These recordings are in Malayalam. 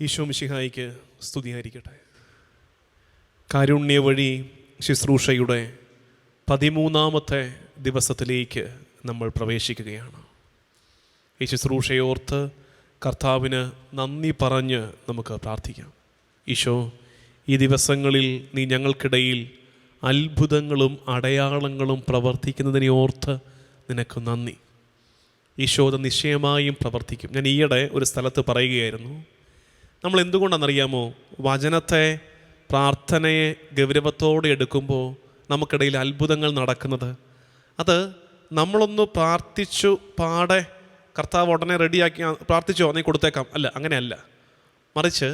ഈശോ മിശിഹായിക്ക് സ്തുതിയായിരിക്കട്ടെ. കാരുണ്യ വഴി ശുശ്രൂഷയുടെ 13ാമത്തെ ദിവസത്തിലേക്ക് നമ്മൾ പ്രവേശിക്കുകയാണ്. ഈ ശുശ്രൂഷയോർത്ത് കർത്താവിന് നന്ദി പറഞ്ഞ് നമുക്ക് പ്രാർത്ഥിക്കാം. ഈശോ, ഈ ദിവസങ്ങളിൽ നീ ഞങ്ങൾക്കിടയിൽ അത്ഭുതങ്ങളും അടയാളങ്ങളും പ്രവർത്തിക്കുന്നതിനെ ഓർത്ത് നിനക്ക് നന്ദി. ഈശോ അത് നിശ്ചയമായും പ്രവർത്തിക്കും. ഞാൻ ഈയിടെ ഒരു സ്ഥലത്ത് പറയുകയായിരുന്നു, നമ്മൾ എന്തുകൊണ്ടാണെന്നറിയാമോ വചനത്തെ, പ്രാർത്ഥനയെ ഗൗരവത്തോടെ എടുക്കുമ്പോൾ നമുക്കിടയിൽ അത്ഭുതങ്ങൾ നടക്കുന്നത്? അത് നമ്മളൊന്ന് പ്രാർത്ഥിച്ചു പാടെ കർത്താവ് ഉടനെ റെഡിയാക്കി പ്രാർത്ഥിച്ചോ നീ കൊടുത്തേക്കാം, അല്ല, അങ്ങനെയല്ല. മറിച്ച്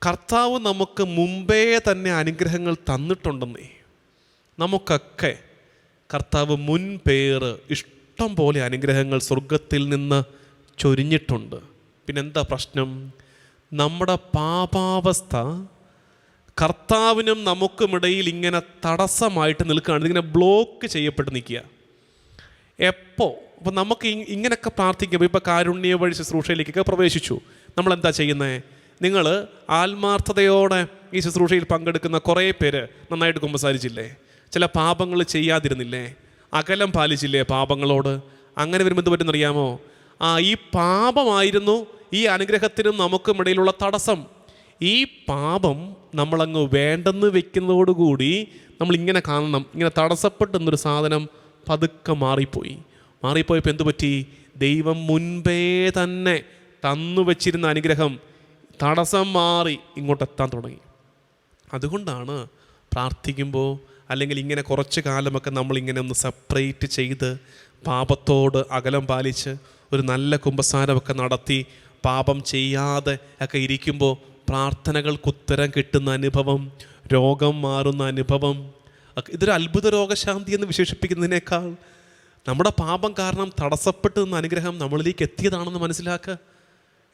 കർത്താവ് നമുക്ക് മുമ്പേ തന്നെ അനുഗ്രഹങ്ങൾ തന്നിട്ടുണ്ടെന്നേ. നമുക്കൊക്കെ കർത്താവ് മുൻപേറ് ഇഷ്ടം പോലെ അനുഗ്രഹങ്ങൾ സ്വർഗത്തിൽ നിന്ന് ചൊരിഞ്ഞിട്ടുണ്ട്. പിന്നെന്താ പ്രശ്നം? നമ്മുടെ പാപാവസ്ഥ കർത്താവിനും നമുക്കുമിടയിൽ ഇങ്ങനെ തടസ്സമായിട്ട് നിൽക്കുകയാണ്. ഇതിങ്ങനെ ബ്ലോക്ക് ചെയ്യപ്പെട്ട് നിൽക്കുക. എപ്പോൾ അപ്പോൾ നമുക്ക് ഇങ്ങനെയൊക്കെ പ്രാർത്ഥിക്കുമ്പോൾ, ഇപ്പോൾ കാരുണ്യ വഴി ശുശ്രൂഷയിലേക്കൊക്കെ പ്രവേശിച്ചു, നമ്മളെന്താ ചെയ്യുന്നത്? നിങ്ങൾ ആത്മാർത്ഥതയോടെ ഈ ശുശ്രൂഷയിൽ പങ്കെടുക്കുന്ന കുറേ പേര് നന്നായിട്ട് കുമ്പസാരിച്ചില്ലേ? ചില പാപങ്ങൾ ചെയ്യാതിരുന്നില്ലേ? അകലം പാലിച്ചില്ലേ പാപങ്ങളോട്? അങ്ങനെ വരുമ്പോൾ എന്ത് പറ്റുന്നറിയാമോ? ഈ പാപമായിരുന്നു ഈ അനുഗ്രഹത്തിനും നമുക്കും ഇടയിലുള്ള തടസ്സം. ഈ പാപം നമ്മളങ്ങ് വേണ്ടെന്ന് വെക്കുന്നതോടുകൂടി നമ്മളിങ്ങനെ കാണണം, ഇങ്ങനെ തടസ്സപ്പെട്ടെന്നൊരു സാധനം പതുക്കെ മാറിപ്പോയപ്പോൾ എന്തു പറ്റി? ദൈവം മുൻപേ തന്നെ തന്നു വച്ചിരുന്ന അനുഗ്രഹം തടസ്സം മാറി ഇങ്ങോട്ടെത്താൻ തുടങ്ങി. അതുകൊണ്ടാണ് പ്രാർത്ഥിക്കുമ്പോൾ, അല്ലെങ്കിൽ ഇങ്ങനെ കുറച്ച് കാലമൊക്കെ നമ്മളിങ്ങനെ ഒന്ന് സെപ്പറേറ്റ് ചെയ്ത് പാപത്തോട് അകലം പാലിച്ച് ഒരു നല്ല കുമ്പസാരമൊക്കെ നടത്തി പാപം ചെയ്യാതെ ഒക്കെ ഇരിക്കുമ്പോൾ പ്രാർത്ഥനകൾക്ക് ഉത്തരം കിട്ടുന്ന അനുഭവം, രോഗം മാറുന്ന അനുഭവം, ഇതൊരു അത്ഭുത രോഗശാന്തി എന്ന് വിശേഷിപ്പിക്കുന്നതിനേക്കാൾ നമ്മുടെ പാപം കാരണം തടസ്സപ്പെട്ട് നിന്ന അനുഗ്രഹം നമ്മളിലേക്ക് എത്തിയതാണെന്ന് മനസ്സിലാക്കുക.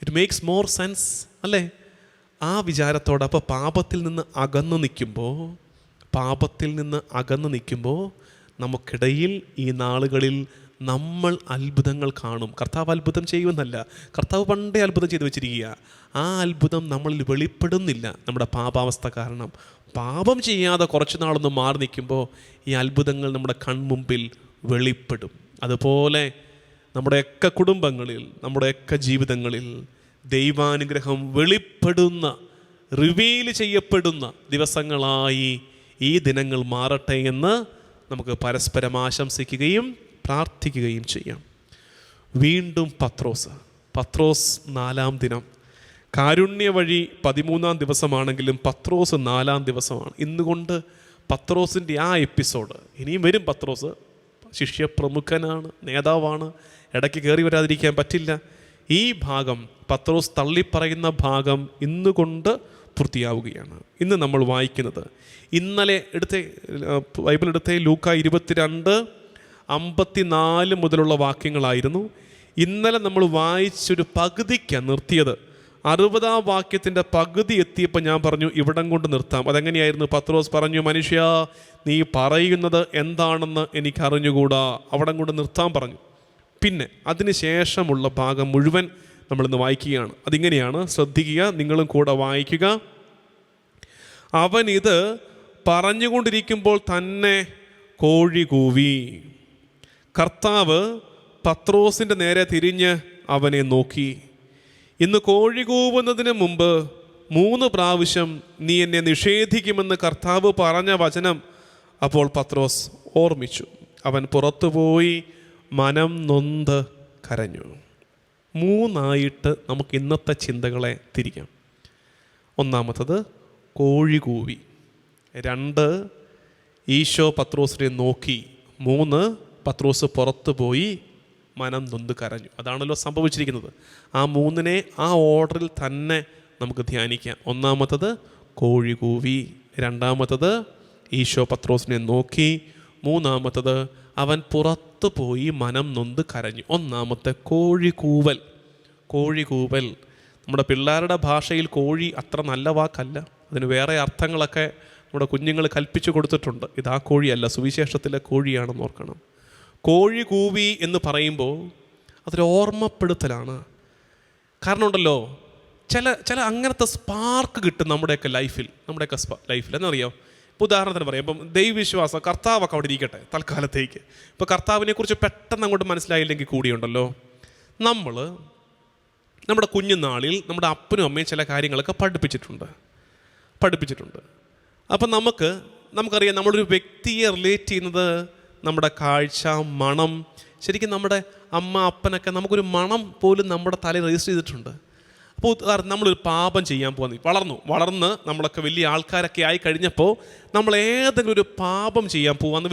ഇറ്റ് മേക്സ് മോർ സെൻസ്, അല്ലേ? ആ വിചാരത്തോടെ അപ്പോൾ പാപത്തിൽ നിന്ന് അകന്നു നിൽക്കുമ്പോൾ നമുക്കിടയിൽ ഈ നാളുകളിൽ നമ്മൾ അത്ഭുതങ്ങൾ കാണും. കർത്താവ് അത്ഭുതം ചെയ്യുമെന്നല്ല, കർത്താവ് പണ്ടേ അത്ഭുതം ചെയ്തു വെച്ചിരിക്കുക. ആ അത്ഭുതം നമ്മളിൽ വെളിപ്പെടുന്നില്ല നമ്മുടെ പാപാവസ്ഥ കാരണം. പാപം ചെയ്യാതെ കുറച്ച് നാളൊന്ന് മാറി നിൽക്കുമ്പോൾ ഈ അത്ഭുതങ്ങൾ നമ്മുടെ കൺമുമ്പിൽ വെളിപ്പെടും. അതുപോലെ നമ്മുടെയൊക്കെ കുടുംബങ്ങളിൽ, നമ്മുടെയൊക്കെ ജീവിതങ്ങളിൽ ദൈവാനുഗ്രഹം വെളിപ്പെടുന്ന, റിവീൽ ചെയ്യപ്പെടുന്ന ദിവസങ്ങളായി ഈ ദിനങ്ങൾ മാറട്ടെ എന്ന് നമുക്ക് പരസ്പരം ആശംസിക്കുകയും പ്രാർത്ഥിക്കുകയും ചെയ്യാം. വീണ്ടും പത്രോസ് 4-ാം ദിനം. കാരുണ്യ വഴി 13ാം ദിവസമാണെങ്കിലും പത്രോസ് 4-ാം ദിവസമാണ്. ഇന്നുകൊണ്ട് പത്രോസിൻ്റെ ആ എപ്പിസോഡ് ഇനിയും വരും. പത്രോസ് ശിഷ്യപ്രമുഖനാണ്, നേതാവാണ്, ഇടയ്ക്ക് കയറി വരാതിരിക്കാൻ പറ്റില്ല. ഈ ഭാഗം, പത്രോസ് തള്ളിപ്പറയുന്ന ഭാഗം ഇന്നുകൊണ്ട് പൂർത്തിയാവുകയാണ്. ഇന്ന് നമ്മൾ വായിക്കുന്നത്, ഇന്നലെ ബൈബിൾ എടുത്ത ലൂക്ക 22:54 മുതലുള്ള വാക്യങ്ങളായിരുന്നു. ഇന്നലെ നമ്മൾ വായിച്ചൊരു പകുതിക്കാണ് നിർത്തിയത്. 60-ാം വാക്യത്തിൻ്റെ പകുതി എത്തിയപ്പോൾ ഞാൻ പറഞ്ഞു ഇവിടം കൊണ്ട് നിർത്താം. അതെങ്ങനെയായിരുന്നു? പത്രോസ് പറഞ്ഞു, മനുഷ്യ, നീ പറയുന്നത് എന്താണെന്ന് എനിക്കറിഞ്ഞുകൂടാ, അവിടം കൊണ്ട് നിർത്താൻ പറഞ്ഞു. പിന്നെ അതിന് ശേഷമുള്ള ഭാഗം മുഴുവൻ നമ്മളിന്ന് വായിക്കുകയാണ്. അതിങ്ങനെയാണ്, ശ്രദ്ധിക്കുക, നിങ്ങളും കൂടെ വായിക്കുക. അവൻ ഇത് പറഞ്ഞുകൊണ്ടിരിക്കുമ്പോൾ തന്നെ കോഴി കൂവി. കർത്താവ് പത്രോസിൻ്റെ നേരെ തിരിഞ്ഞ് അവനെ നോക്കി. ഇന്ന് കോഴി കൂവുന്നതിന് മുമ്പ് 3 പ്രാവശ്യം നീ എന്നെ നിഷേധിക്കുമെന്ന് കർത്താവ് പറഞ്ഞ വചനം അപ്പോൾ പത്രോസ് ഓർമ്മിച്ചു. അവൻ പുറത്തുപോയി മനം നൊന്ത് കരഞ്ഞു. 3 നമുക്ക് ഇന്നത്തെ ചിന്തകളെ തിരിക്കാം. ഒന്നാമത്തത് കോഴി കൂവി. 2 ഈശോ പത്രോസിനെ നോക്കി. 3 പത്രോസ് പുറത്തു പോയി മനം നൊന്ത് കരഞ്ഞു. അതാണല്ലോ സംഭവിച്ചിരിക്കുന്നത്. ആ 3 ആ ഓർഡറിൽ തന്നെ നമുക്ക് ധ്യാനിക്കാം. ഒന്നാമത്തത് കോഴി കൂവി, 2ാമത്തത് ഈശോ പത്രോസിനെ നോക്കി, 3ാമത്തത് അവൻ പുറത്തു പോയി മനം നൊന്ത് കരഞ്ഞു. ഒന്നാമത്തെ കോഴി കൂവൽ. നമ്മുടെ പിള്ളേരുടെ ഭാഷയിൽ കോഴി അത്ര നല്ല വാക്കല്ല, അതിന് വേറെ അർത്ഥങ്ങളൊക്കെ നമ്മുടെ കുഞ്ഞുങ്ങൾ കൽപ്പിച്ചു കൊടുത്തിട്ടുണ്ട്. ഇതാ കോഴിയല്ല, സുവിശേഷത്തിലെ കോഴിയാണെന്ന് ഓർക്കണം. കോഴി കൂവി എന്ന് പറയുമ്പോൾ അതൊരു ഓർമ്മപ്പെടുത്തലാണ്. കാരണം ഉണ്ടല്ലോ, ചില അങ്ങനത്തെ സ്പാർക്ക് കിട്ടും നമ്മുടെയൊക്കെ ലൈഫിൽ എന്നറിയാം. ഇപ്പോൾ ഉദാഹരണത്തിന് പറയാം, ഇപ്പം ദൈവവിശ്വാസം കർത്താവൊക്കെ അവിടെ ഇരിക്കട്ടെ തൽക്കാലത്തേക്ക്. ഇപ്പോൾ കർത്താവിനെ കുറിച്ച് പെട്ടെന്ന് അങ്ങോട്ട് മനസ്സിലായില്ലെങ്കിൽ കൂടിയുണ്ടല്ലോ, നമ്മുടെ കുഞ്ഞുനാളിൽ നമ്മുടെ അപ്പനും അമ്മയും ചില കാര്യങ്ങളൊക്കെ പഠിപ്പിച്ചിട്ടുണ്ട്. അപ്പം നമുക്കറിയാം, നമ്മളൊരു വ്യക്തിയെ റിലേറ്റ് ചെയ്യുന്നത് നമ്മുടെ കാഴ്ച, മണം. ശരിക്കും നമ്മുടെ അമ്മ അപ്പനൊക്കെ നമുക്കൊരു മണം പോലും നമ്മുടെ തലയിൽ രജിസ്റ്റർ ചെയ്തിട്ടുണ്ട്. അപ്പോൾ നമ്മളൊരു പാപം ചെയ്യാൻ വളർന്ന് നമ്മളൊക്കെ വലിയ ആൾക്കാരൊക്കെ ആയി കഴിഞ്ഞപ്പോൾ നമ്മൾ ഏതെങ്കിലും ഒരു പാപം ചെയ്യാൻ പോവാന്ന്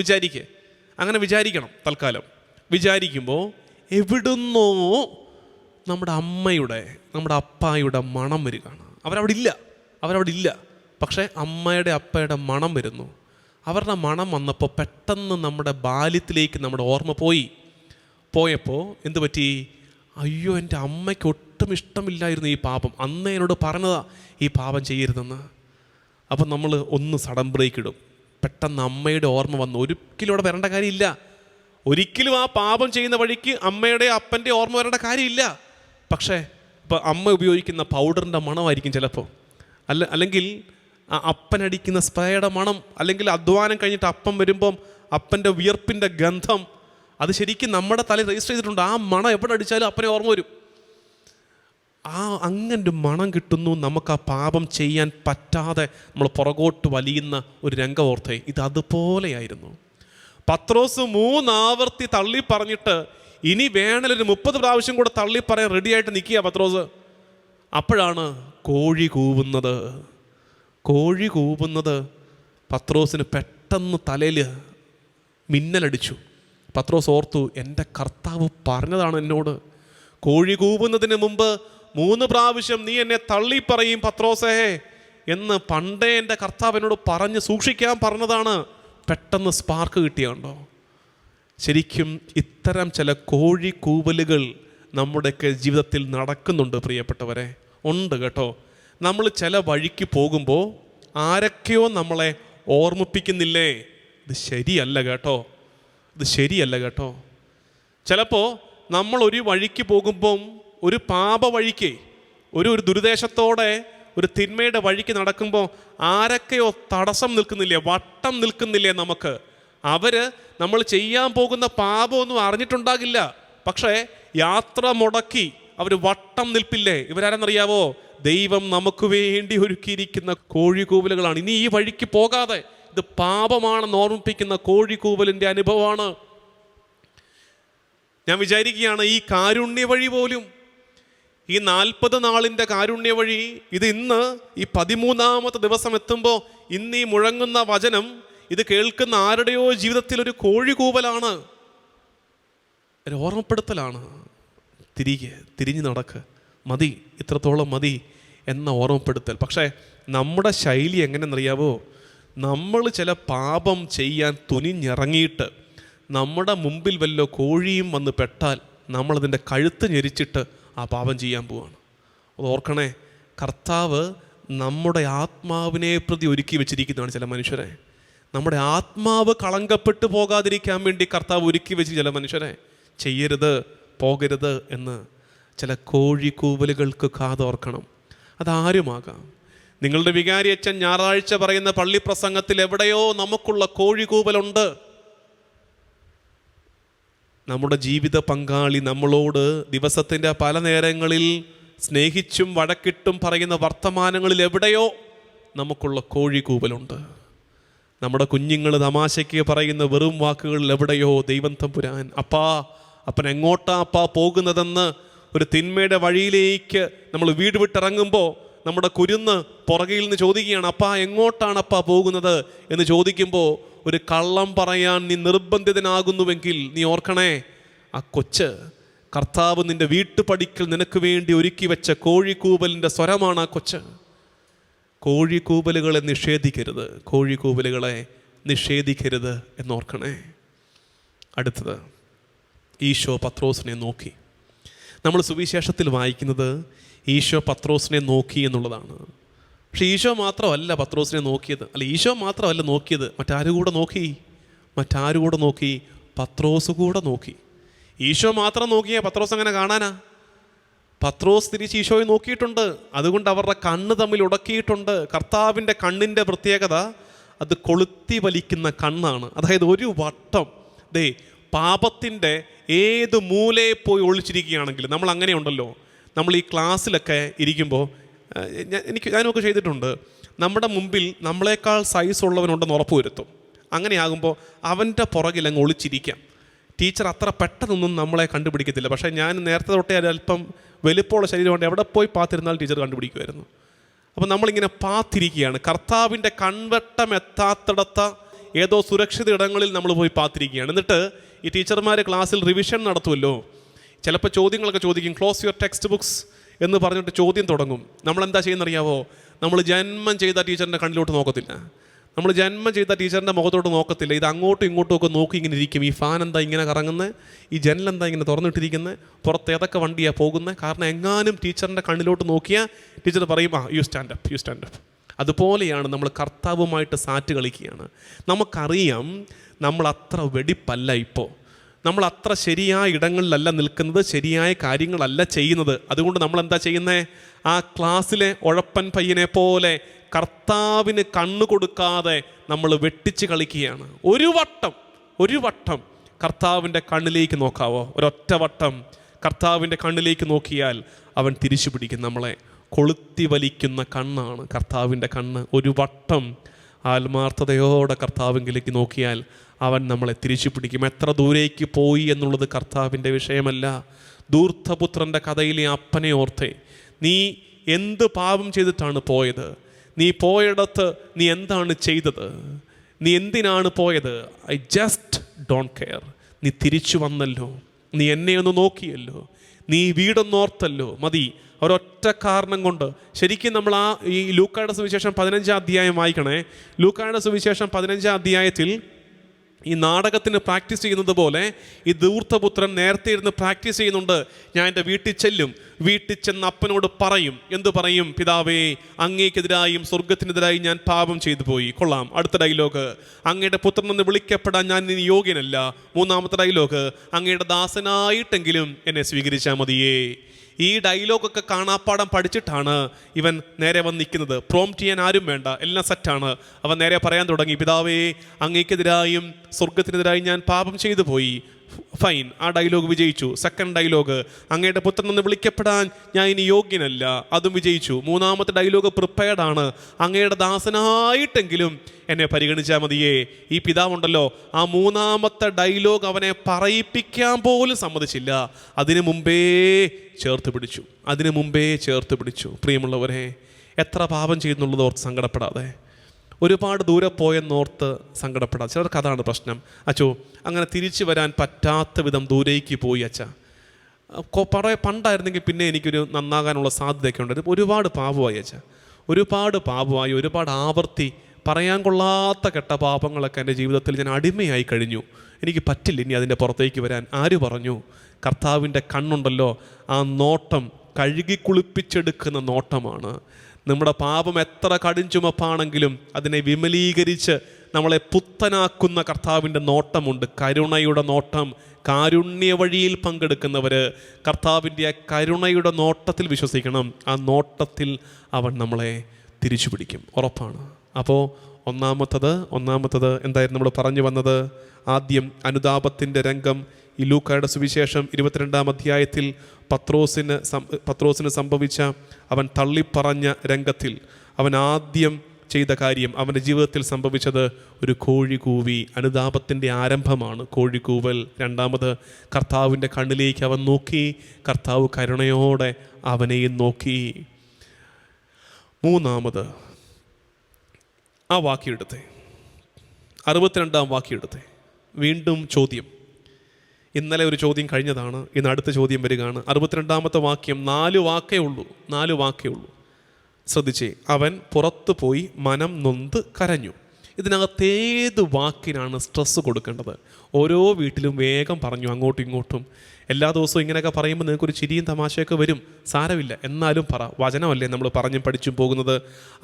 അങ്ങനെ വിചാരിക്കണം. തൽക്കാലം വിചാരിക്കുമ്പോൾ എവിടുന്നോ നമ്മുടെ അമ്മയുടെ, നമ്മുടെ അപ്പായുടെ മണം വരികയാണ്. അവരവിടെ ഇല്ല, പക്ഷേ അമ്മയുടെ അപ്പയുടെ മണം വരുന്നു. അവരുടെ മണം വന്നപ്പോൾ പെട്ടെന്ന് നമ്മുടെ ബാല്യത്തിലേക്ക് നമ്മുടെ ഓർമ്മ പോയപ്പോൾ എന്തു പറ്റി? അയ്യോ, എൻ്റെ അമ്മയ്ക്ക് ഒട്ടും ഇഷ്ടമില്ലായിരുന്നു ഈ പാപം. അന്ന് എന്നോട് പറഞ്ഞതാ ഈ പാപം ചെയ്യരുതെന്ന്. അപ്പം നമ്മൾ ഒന്ന് സഡൻ ബ്രേക്ക് ഇടും. പെട്ടെന്ന് അമ്മയുടെ ഓർമ്മ വന്നു. ഒരിക്കലും അവിടെ വരേണ്ട കാര്യമില്ല. ഒരിക്കലും ആ പാപം ചെയ്യുന്ന വഴിക്ക് അമ്മയുടെ അപ്പൻ്റെ ഓർമ്മ വരേണ്ട കാര്യമില്ല. പക്ഷേ ഇപ്പോൾ അമ്മ ഉപയോഗിക്കുന്ന പൗഡറിൻ്റെ മണമായിരിക്കും ചിലപ്പോൾ, അല്ലെങ്കിൽ അപ്പനടിക്കുന്ന സ്പ്രേയുടെ മണം, അല്ലെങ്കിൽ അധ്വാനം കഴിഞ്ഞിട്ട് അപ്പം വരുമ്പം അപ്പൻ്റെ വിയർപ്പിൻ്റെ ഗന്ധം, അത് ശരിക്കും നമ്മുടെ തലയിൽ രജിസ്റ്റർ ചെയ്തിട്ടുണ്ട്. ആ മണം എവിടെ അടിച്ചാലും അപ്പനെ ഓർമ്മ വരും. അങ്ങനൊരു മണം കിട്ടുന്നു. നമുക്ക് ആ പാപം ചെയ്യാൻ പറ്റാതെ നമ്മൾ പുറകോട്ട് വലിയുന്ന ഒരു രംഗം ഓർത്തേ. ഇത് അതുപോലെയായിരുന്നു. പത്രോസ് 3 ആവർത്തി തള്ളി പറഞ്ഞിട്ട് ഇനി വേണലൊരു 30 പ്രാവശ്യം കൂടെ തള്ളി പറയാൻ റെഡിയായിട്ട് നിൽക്കുക പത്രോസ്. അപ്പോഴാണ് കോഴി കൂവുന്നത് പത്രോസിന് പെട്ടെന്ന് തലയിൽ മിന്നലടിച്ചു. പത്രോസ് ഓർത്തു, എൻ്റെ കർത്താവ് പറഞ്ഞതാണ് എന്നോട്, കോഴി കൂവുന്നതിന് മുമ്പ് 3 പ്രാവശ്യം നീ എന്നെ തള്ളി പറയും പത്രോസേ എന്ന് പണ്ടേ എൻ്റെ കർത്താവ് എന്നോട് പറഞ്ഞ് സൂക്ഷിക്കാൻ പറഞ്ഞതാണ്. പെട്ടെന്ന് സ്പാർക്ക് കിട്ടിയുണ്ടോ? ശരിക്കും ഇത്തരം ചില കോഴി കൂവലുകൾ നമ്മുടെയൊക്കെ ജീവിതത്തിൽ നടക്കുന്നുണ്ട് പ്രിയപ്പെട്ടവരെ, ഉണ്ട് കേട്ടോ. നമ്മൾ ചില വഴിക്ക് പോകുമ്പോൾ ആരൊക്കെയോ നമ്മളെ ഓർമ്മിപ്പിക്കുന്നില്ലേ, ഇത് ശരിയല്ല കേട്ടോ. ചിലപ്പോൾ നമ്മൾ ഒരു വഴിക്ക് പോകുമ്പം ഒരു പാപ വഴിക്ക്, ഒരു ദുരുദ്ദേശത്തോടെ ഒരു തിന്മയുടെ വഴിക്ക് നടക്കുമ്പോൾ ആരൊക്കെയോ തടസ്സം നിൽക്കുന്നില്ലേ, വട്ടം നിൽക്കുന്നില്ലേ നമുക്ക്. നമ്മൾ ചെയ്യാൻ പോകുന്ന പാപമൊന്നും അറിഞ്ഞിട്ടുണ്ടാകില്ല, പക്ഷേ യാത്ര മുടക്കി അവർ വട്ടം നിൽപ്പില്ലേ. ഇവരാരെന്നറിയാവോ? ദൈവം നമുക്ക് വേണ്ടി ഒരുക്കിയിരിക്കുന്ന കോഴിക്കൂവലുകളാണ്. ഇനി ഈ വഴിക്ക് പോകാതെ, ഇത് പാപമാണെന്ന് ഓർമ്മിപ്പിക്കുന്ന കോഴിക്കൂവലിൻ്റെ അനുഭവമാണ്. ഞാൻ വിചാരിക്കുകയാണ്, ഈ കാരുണ്യ വഴി പോലും, ഈ 40 നാളിൻ്റെ കാരുണ്യ വഴി, ഇത് ഇന്ന് ഈ 13ാമത്തെ ദിവസം എത്തുമ്പോൾ ഇന്ന് ഈ മുഴങ്ങുന്ന വചനം, ഇത് കേൾക്കുന്ന ആരുടെയോ ജീവിതത്തിൽ ഒരു കോഴിക്കൂവലാണ്, ഒരു ഓർമ്മപ്പെടുത്തലാണ്. തിരിഞ്ഞു നടക്ക്, മതി, ഇത്രത്തോളം മതി എന്ന ഓർമ്മപ്പെടുത്തൽ. പക്ഷേ നമ്മുടെ ശൈലി എങ്ങനെയെന്നറിയാവോ? നമ്മൾ ചില പാപം ചെയ്യാൻ തുനിഞ്ഞിറങ്ങിയിട്ട് നമ്മുടെ മുമ്പിൽ വല്ല കോഴിയും വന്ന് പെട്ടാൽ നമ്മളതിൻ്റെ കഴുത്ത് ഞെരിച്ചിട്ട് ആ പാപം ചെയ്യാൻ പോവാണ്. അത് ഓർക്കണേ, കർത്താവ് നമ്മുടെ ആത്മാവിനെ പ്രതി ഒരുക്കി വെച്ചിരിക്കുന്നതാണ് ചില മനുഷ്യരെ. നമ്മുടെ ആത്മാവ് കളങ്കപ്പെട്ടു പോകാതിരിക്കാൻ വേണ്ടി കർത്താവ് ഒരുക്കി വെച്ച് ചില മനുഷ്യരെ ചെയ്യരുത്, പോകരുത് എന്ന്. ചില കോഴിക്കൂവലുകൾക്ക് കാതോർക്കണം. അതാരുമാകാം. നിങ്ങളുടെ വികാരി അച്ഛൻ ഞായറാഴ്ച പറയുന്ന പള്ളി പ്രസംഗത്തിൽ എവിടെയോ നമുക്കുള്ള കോഴിക്കൂവലുണ്ട്. നമ്മുടെ ജീവിത പങ്കാളി നമ്മളോട് ദിവസത്തിൻ്റെ പല നേരങ്ങളിൽ സ്നേഹിച്ചും വഴക്കിട്ടും പറയുന്ന വർത്തമാനങ്ങളിൽ എവിടെയോ നമുക്കുള്ള കോഴിക്കൂവലുണ്ട്. നമ്മുടെ കുഞ്ഞുങ്ങൾ തമാശയ്ക്ക് പറയുന്ന വെറും വാക്കുകളിൽ എവിടെയോ ദൈവം തമ്പുരാൻ, അപ്പൻ എങ്ങോട്ടാ പോകുന്നതെന്ന് ഒരു തിന്മയുടെ വഴിയിലേക്ക് നമ്മൾ വീട് വിട്ടിറങ്ങുമ്പോൾ നമ്മുടെ കുരുന്ന് പുറകിൽ നിന്ന് ചോദിക്കുകയാണ്, എങ്ങോട്ടാണ് പോകുന്നത് എന്ന് ചോദിക്കുമ്പോൾ ഒരു കള്ളം പറയാൻ നീ നിർബന്ധിതനാകുന്നുവെങ്കിൽ നീ ഓർക്കണേ, ആ കൊച്ച് കർത്താവ് നിന്റെ വീട്ടുപടിക്കൽ നിനക്ക് വേണ്ടി ഒരുക്കി വെച്ച കോഴിക്കൂവലിൻ്റെ സ്വരമാണ് ആ കൊച്ച്. കോഴിക്കൂവലുകളെ നിഷേധിക്കരുത് എന്നോർക്കണേ. അടുത്തത്, ഈശോ പത്രോസിനെ നോക്കി. നമ്മൾ സുവിശേഷത്തിൽ വായിക്കുന്നത് ഈശോ പത്രോസിനെ നോക്കി എന്നുള്ളതാണ്. പക്ഷെ ഈശോ മാത്രമല്ല പത്രോസിനെ നോക്കിയത്, ഈശോ മാത്രമല്ല നോക്കിയത്, മറ്റാരു കൂടെ നോക്കി? പത്രോസ് കൂടെ നോക്കി. ഈശോ മാത്രം നോക്കിയാൽ പത്രോസ് അങ്ങനെ കാണാനാ? പത്രോസ് തിരിച്ച് ഈശോയെ നോക്കിയിട്ടുണ്ട്. അതുകൊണ്ട് അവരുടെ കണ്ണ് തമ്മിൽ ഉടക്കിയിട്ടുണ്ട്. കർത്താവിൻ്റെ കണ്ണിൻ്റെ പ്രത്യേകത അത് കൊളുത്തി വലിക്കുന്ന കണ്ണാണ്. അതായത് ഒരു വട്ടം പാപത്തിൻ്റെ ഏത് മൂലയെ പോയി ഒളിച്ചിരിക്കുകയാണെങ്കിൽ, നമ്മൾ അങ്ങനെ ഉണ്ടല്ലോ, നമ്മൾ ഈ ക്ലാസ്സിലൊക്കെ ഇരിക്കുമ്പോൾ ഞാനൊക്കെ ചെയ്തിട്ടുണ്ട്, നമ്മുടെ മുമ്പിൽ നമ്മളെക്കാൾ സൈസ് ഉള്ളവനുണ്ടെന്ന് ഉറപ്പ് വരുത്തും. അങ്ങനെയാകുമ്പോൾ അവൻ്റെ പുറകിൽ അങ്ങ് ഒളിച്ചിരിക്കാം. ടീച്ചർ അത്ര പെട്ടെന്നൊന്നും നമ്മളെ കണ്ടുപിടിക്കത്തില്ല. പക്ഷേ ഞാൻ നേരത്തെ തൊട്ടേ അല്പം വലിപ്പമുള്ള ശരീരമുണ്ട്, എവിടെ പോയി പാത്തിരുന്നാൽ ടീച്ചർ കണ്ടുപിടിക്കുമായിരുന്നു. അപ്പം നമ്മളിങ്ങനെ പാത്തിരിക്കുകയാണ്. കർത്താവിൻ്റെ കൺവെട്ടം എത്താത്തിടത്ത ഏതോ സുരക്ഷിത ഇടങ്ങളിൽ നമ്മൾ പോയി പാത്തിരിക്കുകയാണ്. എന്നിട്ട് ഈ ടീച്ചർമാർ ക്ലാസ്സിൽ റിവിഷൻ നടത്തുമല്ലോ, ചിലപ്പോൾ ചോദ്യങ്ങളൊക്കെ ചോദിക്കും, ക്ലോസ് യുവർ ടെക്സ്റ്റ് ബുക്സ് എന്ന് പറഞ്ഞിട്ട് ചോദ്യം തുടങ്ങും. നമ്മളെന്താ ചെയ്യുന്നറിയാവോ? നമ്മൾ ജന്മം ചെയ്ത ടീച്ചറിൻ്റെ കണ്ണിലോട്ട് നോക്കത്തില്ല, നമ്മൾ ജന്മം ചെയ്ത ടീച്ചറിൻ്റെ മുഖത്തോട്ട് നോക്കത്തില്ല. ഇത് അങ്ങോട്ടും ഇങ്ങോട്ടും ഒക്കെ നോക്കി ഇങ്ങനെ ഇരിക്കും. ഈ ഫാൻ എന്താ ഇങ്ങനെ കറങ്ങുന്നത്, ഈ ജനലെന്താ ഇങ്ങനെ തുറന്നിട്ടിരിക്കുന്നത്, പുറത്ത് ഏതൊക്കെ വണ്ടിയാണ് പോകുന്നത്. കാരണം എങ്ങാനും ടീച്ചറിൻ്റെ കണ്ണിലോട്ട് നോക്കിയാൽ ടീച്ചർ പറയും, you stand up, you stand up. അതുപോലെയാണ് നമ്മൾ കർത്താവുമായിട്ട് സാറ്റ് കളിക്കുകയാണ്. നമുക്കറിയാം നമ്മൾ അത്ര വെടിപ്പല്ല, ഇപ്പോൾ നമ്മൾ അത്ര ശരിയായ ഇടങ്ങളിലല്ല നിൽക്കുന്നത്, ശരിയായ കാര്യങ്ങളല്ല ചെയ്യുന്നത്. അതുകൊണ്ട് നമ്മൾ എന്താ ചെയ്യുന്നത്? ആ ക്ലാസ്സിലെ ഉഴപ്പൻ പയ്യനെ പോലെ കർത്താവിന് കണ്ണു കൊടുക്കാതെ നമ്മൾ വെട്ടിച്ച് കളിക്കുകയാണ്. ഒരു വട്ടം കർത്താവിൻ്റെ കണ്ണിലേക്ക് നോക്കാവോ? ഒരൊറ്റ വട്ടം കർത്താവിൻ്റെ കണ്ണിലേക്ക് നോക്കിയാൽ അവൻ തിരിച്ചു പിടിക്കും. നമ്മളെ കൊളുത്തി വലിക്കുന്ന കണ്ണാണ് കർത്താവിൻ്റെ കണ്ണ്. ഒരു വട്ടം ആത്മാർത്ഥതയോടെ കർത്താവിലേക്ക് നോക്കിയാൽ അവൻ നമ്മളെ തിരിച്ചു പിടിക്കും. എത്ര ദൂരേക്ക് പോയി എന്നുള്ളത് കർത്താവിൻ്റെ വിഷയമല്ല. ധൂർത്തപുത്രൻ്റെ കഥയിലെ അപ്പനെ ഓർത്തേ, നീ എന്ത് പാപം ചെയ്തിട്ടാണ് പോയത്? നീ പോയിടത്ത് നീ എന്താണ് ചെയ്തത്? നീ എന്തിനാണ് പോയത്? I just don't care. നീ തിരിച്ചു വന്നല്ലോ, നീ എന്നെ ഒന്ന് നോക്കിയല്ലോ, നീ വീടൊന്നോർത്തല്ലോ, മതി. ഒരൊറ്റ കാരണം കൊണ്ട്. ശരിക്കും നമ്മൾ ഈ ലൂക്കായുടെ സുവിശേഷം 15-ാം അധ്യായം വായിക്കണേ. ലൂക്കായുടെ സുവിശേഷം 15-ാം അധ്യായത്തിൽ ഈ നാടകത്തിന് പ്രാക്ടീസ് ചെയ്യുന്നത് പോലെ ഈ ധൂർത്തപുത്രൻ നേരത്തെ ഇരുന്ന് പ്രാക്ടീസ് ചെയ്യുന്നുണ്ട്. ഞാൻ എൻ്റെ വീട്ടിൽ ചെല്ലും, വീട്ടിൽ ചെന്ന് അപ്പനോട് പറയും. എന്തു പറയും? പിതാവേ, അങ്ങേക്കെതിരായും സ്വർഗത്തിനെതിരായി ഞാൻ പാപം ചെയ്തു പോയി. കൊള്ളാം. അടുത്ത ഡയലോഗ്, അങ്ങയുടെ പുത്രനെന്ന് വിളിക്കപ്പെടാൻ ഞാൻ ഇനി യോഗ്യനല്ല. മൂന്നാമത്തെ ഡയലോഗ്, അങ്ങയുടെ ദാസനായിട്ടെങ്കിലും എന്നെ സ്വീകരിച്ചാൽ മതിയേ. ഈ ഡയലോഗൊക്കെ കാണാപ്പാടം പഠിച്ചിട്ടാണ് ഇവൻ നേരെ വന്ന് നിൽക്കുന്നത്. പ്രോംപ്റ്റ് ചെയ്യാൻ ആരും വേണ്ട, എല്ലാം സെറ്റാണ്. അവൻ നേരെ പറയാൻ തുടങ്ങി, പിതാവേ, അങ്ങേക്കെതിരായും സ്വർഗത്തിനെതിരായി ഞാൻ പാപം ചെയ്തു പോയി. ഫൈൻ, ആ ഡയലോഗ് വിജയിച്ചു. സെക്കൻഡ് ഡയലോഗ്, അങ്ങയുടെ പുത്രനെന്ന് വിളിക്കപ്പെടാൻ ഞാൻ ഇനി യോഗ്യനല്ല, അതും വിജയിച്ചു. മൂന്നാമത്തെ ഡയലോഗ് പ്രിപ്പയർഡാണ്, അങ്ങയുടെ ദാസനായിട്ടെങ്കിലും എന്നെ പരിഗണിച്ചാൽ മതിയേ. ഈ പിതാവുണ്ടല്ലോ, ആ മൂന്നാമത്തെ ഡയലോഗ് അവനെ പറയിപ്പിക്കാൻ പോലും സമ്മതിച്ചില്ല. അതിനു മുമ്പേ ചേർത്ത് പിടിച്ചു. പ്രിയമുള്ളവരെ, എത്ര പാപം ചെയ്യുന്നുള്ളത് ഓർത്ത് സങ്കടപ്പെടാതെ, ഒരുപാട് ദൂരെ പോയെന്നോർത്ത് സങ്കടപ്പെടാം. ചിലർക്ക് അതാണ് പ്രശ്നം. അച്ചോ, അങ്ങനെ തിരിച്ചു വരാൻ പറ്റാത്ത വിധം ദൂരേക്ക് പോയി അച്ഛാ. പണ്ടായിരുന്നെങ്കിൽ പിന്നെ എനിക്കൊരു നന്നാകാനുള്ള സാധ്യതയൊക്കെ ഉണ്ട്. ഒരുപാട് പാപമായി അച്ഛാ, ഒരുപാട് ആവർത്തി പറയാൻ കൊള്ളാത്ത കെട്ട പാപങ്ങളൊക്കെ എൻ്റെ ജീവിതത്തിൽ ഞാൻ അടിമയായി കഴിഞ്ഞു. എനിക്ക് പറ്റില്ല ഇനി അതിൻ്റെ പുറത്തേക്ക് വരാൻ. ആര് പറഞ്ഞു? കർത്താവിൻ്റെ കണ്ണുണ്ടല്ലോ, ആ നോട്ടം കഴുകി കുളിപ്പിച്ചെടുക്കുന്ന നോട്ടമാണ്. നമ്മുടെ പാപം എത്ര കടുംചുമപ്പാണെങ്കിലും അതിനെ വിമലീകരിച്ച് നമ്മളെ പുത്തനാക്കുന്ന കർത്താവിൻ്റെ നോട്ടമുണ്ട്. കരുണയുടെ നോട്ടം. കാരുണ്യ വഴിയിൽ പങ്കെടുക്കുന്നവർ കർത്താവിൻ്റെ ആ കരുണയുടെ നോട്ടത്തിൽ വിശ്വസിക്കണം. ആ നോട്ടത്തിൽ അവൻ നമ്മളെ തിരിച്ചു പിടിക്കും, ഉറപ്പാണ്. അപ്പോൾ ഒന്നാമത്തത് എന്തായിരുന്നു നമ്മൾ പറഞ്ഞു വന്നത്? ആദ്യം അനുതാപത്തിൻ്റെ രംഗം. ഈ ലൂക്കായുടെ സുവിശേഷം 22-ാം അധ്യായത്തിൽ പത്രോസിന് സംഭവിച്ച അവൻ തള്ളിപ്പറഞ്ഞ രംഗത്തിൽ അവൻ ആദ്യം ചെയ്ത കാര്യം, അവൻ്റെ ജീവിതത്തിൽ സംഭവിച്ചത് ഒരു കോഴി കൂവി. അനുതാപത്തിൻ്റെ ആരംഭമാണ് കോഴിക്കൂവൽ. രണ്ടാമത്, കർത്താവിൻ്റെ കണ്ണിലേക്ക് അവൻ നോക്കി. കർത്താവ് കരുണയോടെ അവനെയും നോക്കി. മൂന്നാമത്, ആ വാക്യെടുത്തേ, 62-ാം വാക്യെടുത്തേ. വീണ്ടും ചോദ്യം. ഇന്നലെ ഒരു ചോദ്യം കഴിഞ്ഞതാണ്, ഇന്ന് അടുത്ത ചോദ്യം വരികയാണ്. 62-ാമത്തെ വാക്യം. 4 വാക്കേ ഉള്ളൂ. ശ്രദ്ധിച്ചേ. അവൻ പുറത്തു പോയി മനം നൊന്ത് കരഞ്ഞു. ഇതിനകത്ത് ഏത് വാക്കിനാണ് സ്ട്രെസ് കൊടുക്കേണ്ടത്? ഓരോ വീട്ടിലും വേഗം പറഞ്ഞു, അങ്ങോട്ടും ഇങ്ങോട്ടും. എല്ലാ ദിവസവും ഇങ്ങനെയൊക്കെ പറയുമ്പോൾ നിങ്ങൾക്കൊരു ചിരിയും തമാശയൊക്കെ വരും. സാരമില്ല, എന്നാലും പറ. വചനമല്ലേ നമ്മൾ പറഞ്ഞും പഠിച്ചും പോകുന്നത്.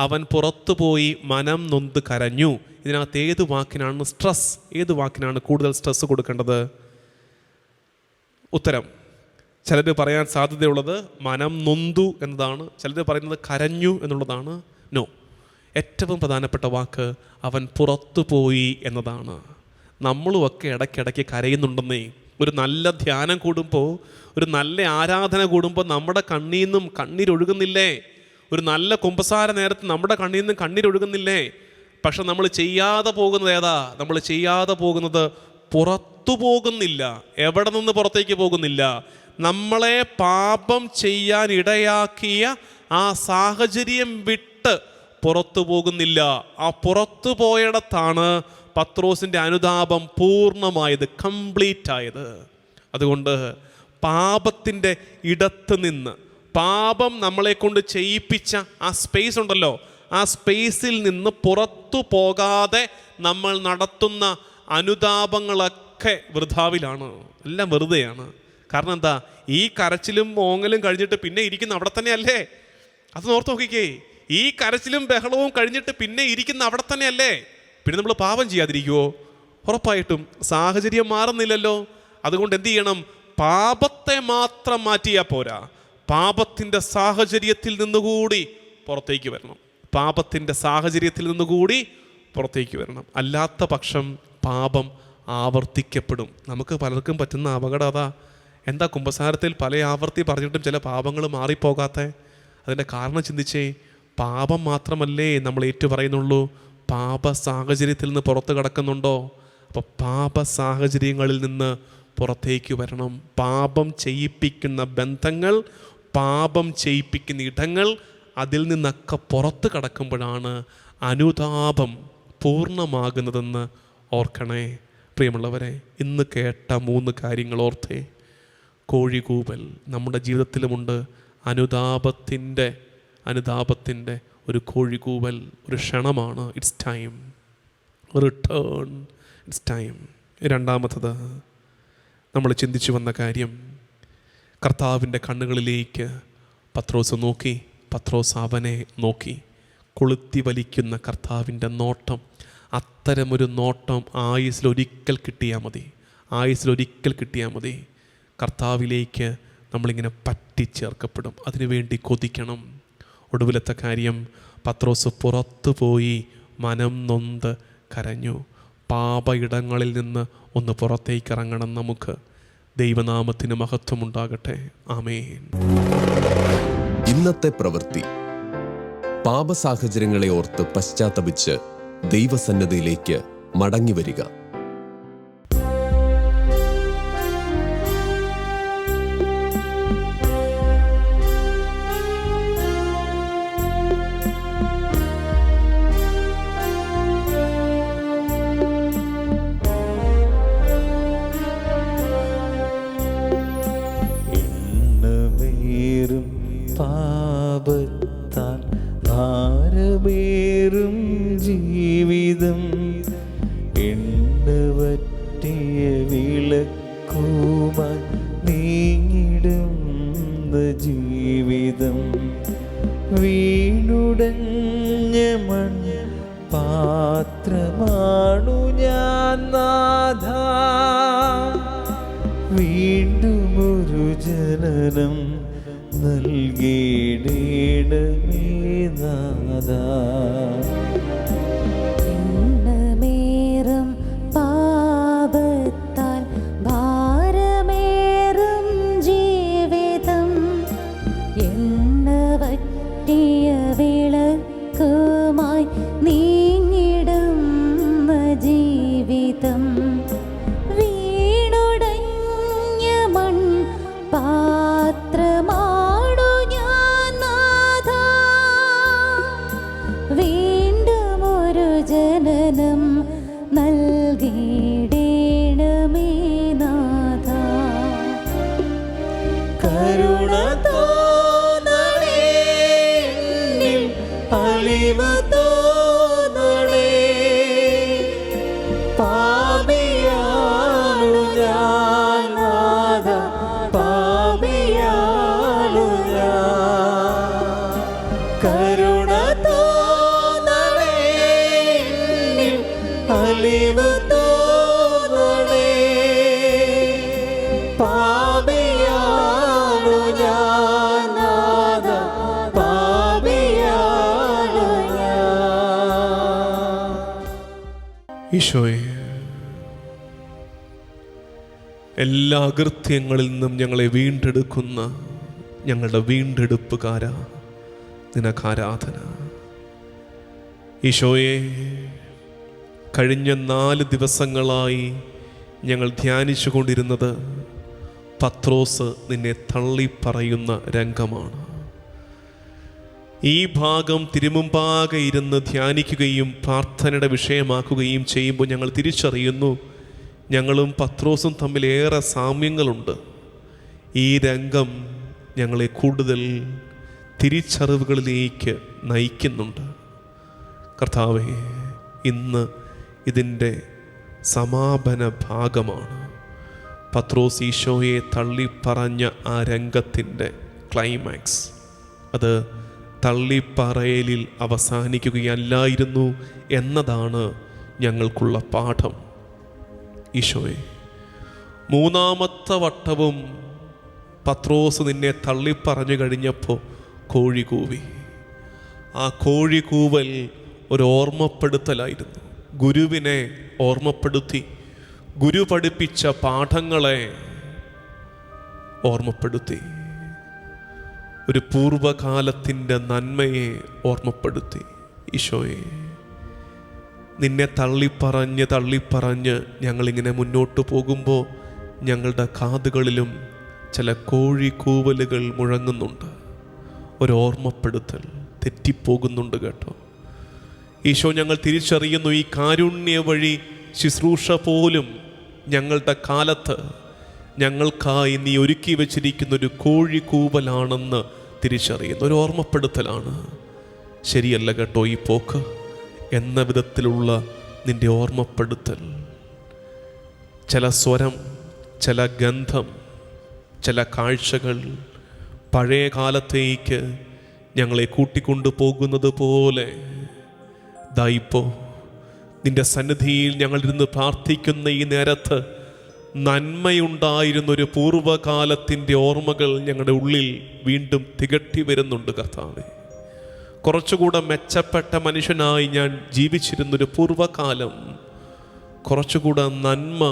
അവൻ പുറത്തു പോയി മനം നൊന്ത് കരഞ്ഞു. ഇതിനകത്ത് ഏത് വാക്കിനാണ് സ്ട്രെസ്? ഏത് വാക്കിനാണ് കൂടുതൽ സ്ട്രെസ് കൊടുക്കേണ്ടത്? ഉത്തരം, ചിലർ പറയാൻ സാധ്യതയുള്ളത് മനം നൊന്തു എന്നതാണ്, ചിലർ പറയുന്നത് കരഞ്ഞു എന്നുള്ളതാണ്. നോ, ഏറ്റവും പ്രധാനപ്പെട്ട വാക്ക് അവൻ പുറത്തു പോയി എന്നതാണ്. നമ്മളുമൊക്കെ ഇടയ്ക്കിടയ്ക്ക് കരയുന്നുണ്ടെന്നേ. ഒരു നല്ല ധ്യാനം കൂടുമ്പോൾ, ഒരു നല്ല ആരാധന കൂടുമ്പോൾ നമ്മുടെ കണ്ണിൽ നിന്നും കണ്ണീരൊഴുകുന്നില്ലേ? ഒരു നല്ല കുമ്പസാര നേരത്ത് നമ്മുടെ കണ്ണിൽ നിന്നും കണ്ണീരൊഴുകുന്നില്ലേ? പക്ഷെ നമ്മൾ ചെയ്യാതെ പോകുന്നത് ഏതാ? നമ്മൾ ചെയ്യാതെ പോകുന്നത് പുറത്തു പോകുന്നില്ല. എവിടെ നിന്ന് പുറത്തേക്ക് പോകുന്നില്ല? നമ്മളെ പാപം ചെയ്യാൻ ഇടയാക്കിയ ആ സാഹചര്യം വിട്ട് പുറത്തു പോകുന്നില്ല. ആ പുറത്തു പോയിടത്താണ് പത്രോസിൻ്റെ അനുതാപം പൂർണ്ണമായത്, കംപ്ലീറ്റ് ആയത്. അതുകൊണ്ട് പാപത്തിൻ്റെ ഇടത്ത് നിന്ന്, പാപം നമ്മളെ കൊണ്ട് ചെയ്യിപ്പിച്ച ആ സ്പേസ് ഉണ്ടല്ലോ, ആ സ്പേസിൽ നിന്ന് പുറത്തു പോകാതെ നമ്മൾ നടത്തുന്ന അനുതാപങ്ങളൊക്കെ വൃഥാവിലാണ്, എല്ലാം വെറുതെയാണ്. കാരണം എന്താ? ഈ കരച്ചിലും മോങ്ങലും കഴിഞ്ഞിട്ട് പിന്നെ ഇരിക്കുന്ന അവിടെ തന്നെ അല്ലേ? അത് ഓർത്ത് നോക്കിക്കേ. ഈ കരച്ചിലും ബഹളവും കഴിഞ്ഞിട്ട് പിന്നെ ഇരിക്കുന്ന അവിടെ തന്നെ അല്ലേ? പിന്നെ നമ്മൾ പാപം ചെയ്യാതിരിക്കുമോ? ഉറപ്പായിട്ടും. സാഹചര്യം മാറുന്നില്ലല്ലോ. അതുകൊണ്ട് എന്ത് ചെയ്യണം? പാപത്തെ മാത്രം മാറ്റിയാൽ പോരാ, പാപത്തിൻ്റെ സാഹചര്യത്തിൽ നിന്നുകൂടി പുറത്തേക്ക് വരണം. പാപത്തിൻ്റെ സാഹചര്യത്തിൽ നിന്നുകൂടി പുറത്തേക്ക് വരണം. അല്ലാത്ത പക്ഷം പാപം ആവർത്തിക്കപ്പെടും. നമുക്ക് പലർക്കും പറ്റുന്ന അപകടം അതാ. എന്താ കുമ്പസാരത്തിൽ പല ആവർത്തി പറഞ്ഞിട്ടും ചില പാപങ്ങൾ മാറിപ്പോകാത്ത? അതിൻ്റെ കാരണം ചിന്തിച്ചേ. പാപം മാത്രമല്ലേ നമ്മൾ ഏറ്റുപറയുന്നുള്ളൂ, പാപ സാഹചര്യത്തിൽ നിന്ന് പുറത്ത് കിടക്കുന്നുണ്ടോ? അപ്പോൾ പാപ സാഹചര്യങ്ങളിൽ നിന്ന് പുറത്തേക്ക് വരണം. പാപം ചെയ്യിപ്പിക്കുന്ന ബന്ധങ്ങൾ, പാപം ചെയ്യിപ്പിക്കുന്ന ഇടങ്ങൾ, അതിൽ നിന്നൊക്കെ പുറത്ത് കടക്കുമ്പോഴാണ് അനുതാപം പൂർണ്ണമാകുന്നതെന്ന് ഓർക്കണേ പ്രിയമുള്ളവരെ. ഇന്ന് കേട്ട 3 കാര്യങ്ങൾ ഓർത്തേ. കോഴികൂവൽ നമ്മുടെ ജീവിതത്തിലുമുണ്ട്. അനുതാപത്തിൻ്റെ ഒരു കോഴികൂവൽ, ഒരു ക്ഷണമാണ്. It's time, return, it's time. രണ്ടാമത്തത് നമ്മൾ ചിന്തിച്ചു വന്ന കാര്യം, കർത്താവിൻ്റെ കണ്ണുകളിലേക്ക് പത്രോസ് നോക്കി. പത്രോസ് അവനെ നോക്കി. കൊളുത്തി വലിക്കുന്ന കർത്താവിൻ്റെ നോട്ടം, അത്തരമൊരു നോട്ടം ആയുസ്സിലൊരിക്കൽ കിട്ടിയാൽ മതി. കർത്താവിലേക്ക് നമ്മളിങ്ങനെ പറ്റിച്ചേർക്കപ്പെടും. അതിനുവേണ്ടി കൊതിക്കണം. ഒടുവിലത്തെ കാര്യം, പത്രോസ് പുറത്തു പോയി മനം നൊന്ത് കരഞ്ഞു. പാപ ഇടങ്ങളിൽ നിന്ന് ഒന്ന് പുറത്തേക്കിറങ്ങണം നമുക്ക്. ദൈവനാമത്തിന് മഹത്വമുണ്ടാകട്ടെ. ആമേൻ. ഇന്നത്തെ പ്രവൃത്തി. പാപസാഹചര്യങ്ങളെ ഓർത്ത് പശ്ചാത്തപിച്ച് ദൈവസന്നിധിയിലേക്ക് മടങ്ങി വരിക. പാപത്താൽ ഭാരമേറും ജീവിതം, എണ്ണവറ്റിയ വിളക്കുമായി നീങ്ങിടുന്ന ജീവിതം, വീണുടഞ്ഞ മൺ പാത്രമാണു ഞാൻ നാഥ, വീണ്ടുമൊരു ജനനം നൽകിയിടണമേ നാഥാ. എണ്ണമേറും പാപത്താൽ ഭാരമേറും ജീവിതം, എണ്ണവറ്റിയ വിളക്കുമായി നീങ്ങിടുന്ന ജീവിതം, വീണുടഞ്ഞ മൺ പാത്രമാണു ഞാൻ നാഥ, വീണ്ടുമൊരു ജനനം നൽകിയിടണമേ നാഥ. കരുണ തോന്നണേ, എന്നിൽ അലിവ് തോന്നണേ, പാപിയാണു ഞാൻ നാഥ, പാപിയാണു ഈശോയെ, എല്ലാ അകൃത്യങ്ങളിൽ നിന്നും ഞങ്ങളെ വീണ്ടെടുക്കുന്ന ഞങ്ങളുടെ വീണ്ടെടുപ്പുകാരാ, നിനക്ക് ആരാധന. ഈശോയെ, കഴിഞ്ഞ 4 ദിവസങ്ങളായി ഞങ്ങൾ ധ്യാനിച്ചു കൊണ്ടിരുന്നത് പത്രോസ് നിന്നെ തള്ളിപ്പറയുന്ന രംഗമാണ്. ഈ ഭാഗം തിരുമുമ്പാകെ ഇരുന്ന് ധ്യാനിക്കുകയും പ്രാർത്ഥനയുടെ വിഷയമാക്കുകയും ചെയ്യുമ്പോൾ ഞങ്ങൾ തിരിച്ചറിയുന്നു, ഞങ്ങളും പത്രോസും തമ്മിൽ ഏറെ സാമ്യങ്ങളുണ്ട്. ഈ രംഗം ഞങ്ങളെ കൂടുതൽ തിരിച്ചറിവുകളിലേക്ക് നയിക്കുന്നുണ്ട്. കർത്താവേ, ഇന്ന് ഇതിൻ്റെ സമാപന ഭാഗമാണ്. പത്രോസ് ഈശോയെ തള്ളിപ്പറഞ്ഞ ആ രംഗത്തിൻ്റെ ക്ലൈമാക്സ്. അത് തള്ളിപ്പറയലിൽ അവസാനിക്കുകയല്ലായിരുന്നു എന്നതാണ് ഞങ്ങൾക്കുള്ള പാഠം. ഈശോയെ, 3ാമത്തെ വട്ടവും പത്രോസ് നിന്നെ തള്ളിപ്പറഞ്ഞു കഴിഞ്ഞപ്പോൾ കോഴി കൂവി. ആ കോഴി കൂവൽ ഒരു ഓർമ്മപ്പെടുത്തലായിരുന്നു. ഗുരുവിനെ ഓർമ്മപ്പെടുത്തി, ഗുരു പഠിപ്പിച്ച പാഠങ്ങളെ ഓർമ്മപ്പെടുത്തി, ഒരു പൂർവകാലത്തിൻ്റെ നന്മയെ ഓർമ്മപ്പെടുത്തി. ഈശോയെ, നിന്നെ തള്ളിപ്പറഞ്ഞ് ഞങ്ങളിങ്ങനെ മുന്നോട്ട് പോകുമ്പോൾ ഞങ്ങളുടെ കാതുകളിലും ചില കോഴിക്കൂവലുകൾ മുഴങ്ങുന്നുണ്ട്. ഒരു ഓർമ്മപ്പെടുത്തൽ തെറ്റിപ്പോകുന്നുണ്ട് കേട്ടോ. ഈശോ, ഞങ്ങൾ തിരിച്ചറിയുന്നു, ഈ കാരുണ്യ വഴി ശുശ്രൂഷ പോലും ഞങ്ങളുടെ കാലത്ത് ഞങ്ങൾക്കായി നീ ഒരുക്കി വച്ചിരിക്കുന്നൊരു കോഴിക്കൂവലാണെന്ന് തിരിച്ചറിയുന്നു. ഒരു ഓർമ്മപ്പെടുത്തലാണ്. ശരിയല്ല കേട്ടോ ഈ പോക്ക് എന്ന വിധത്തിലുള്ള നിൻ്റെ ഓർമ്മപ്പെടുത്തൽ. ചില സ്വരം, ചില ഗന്ധം, ചില കാഴ്ചകൾ പഴയ കാലത്തേക്ക് ഞങ്ങളെ കൂട്ടിക്കൊണ്ടു പോകുന്നത് പോലെ ദായിപ്പോ നിൻ്റെ സന്നിധിയിൽ ഞങ്ങളിരുന്ന് പ്രാർത്ഥിക്കുന്ന ഈ നേരത്ത് നന്മയുണ്ടായിരുന്നൊരു പൂർവ്വകാലത്തിൻ്റെ ഓർമ്മകൾ ഞങ്ങളുടെ ഉള്ളിൽ വീണ്ടും തികട്ടി വരുന്നുണ്ട് കർത്താവേ. കുറച്ചുകൂടെ മെച്ചപ്പെട്ട മനുഷ്യനായി ഞാൻ ജീവിച്ചിരുന്നൊരു പൂർവ്വകാലം, കുറച്ചുകൂടെ നന്മ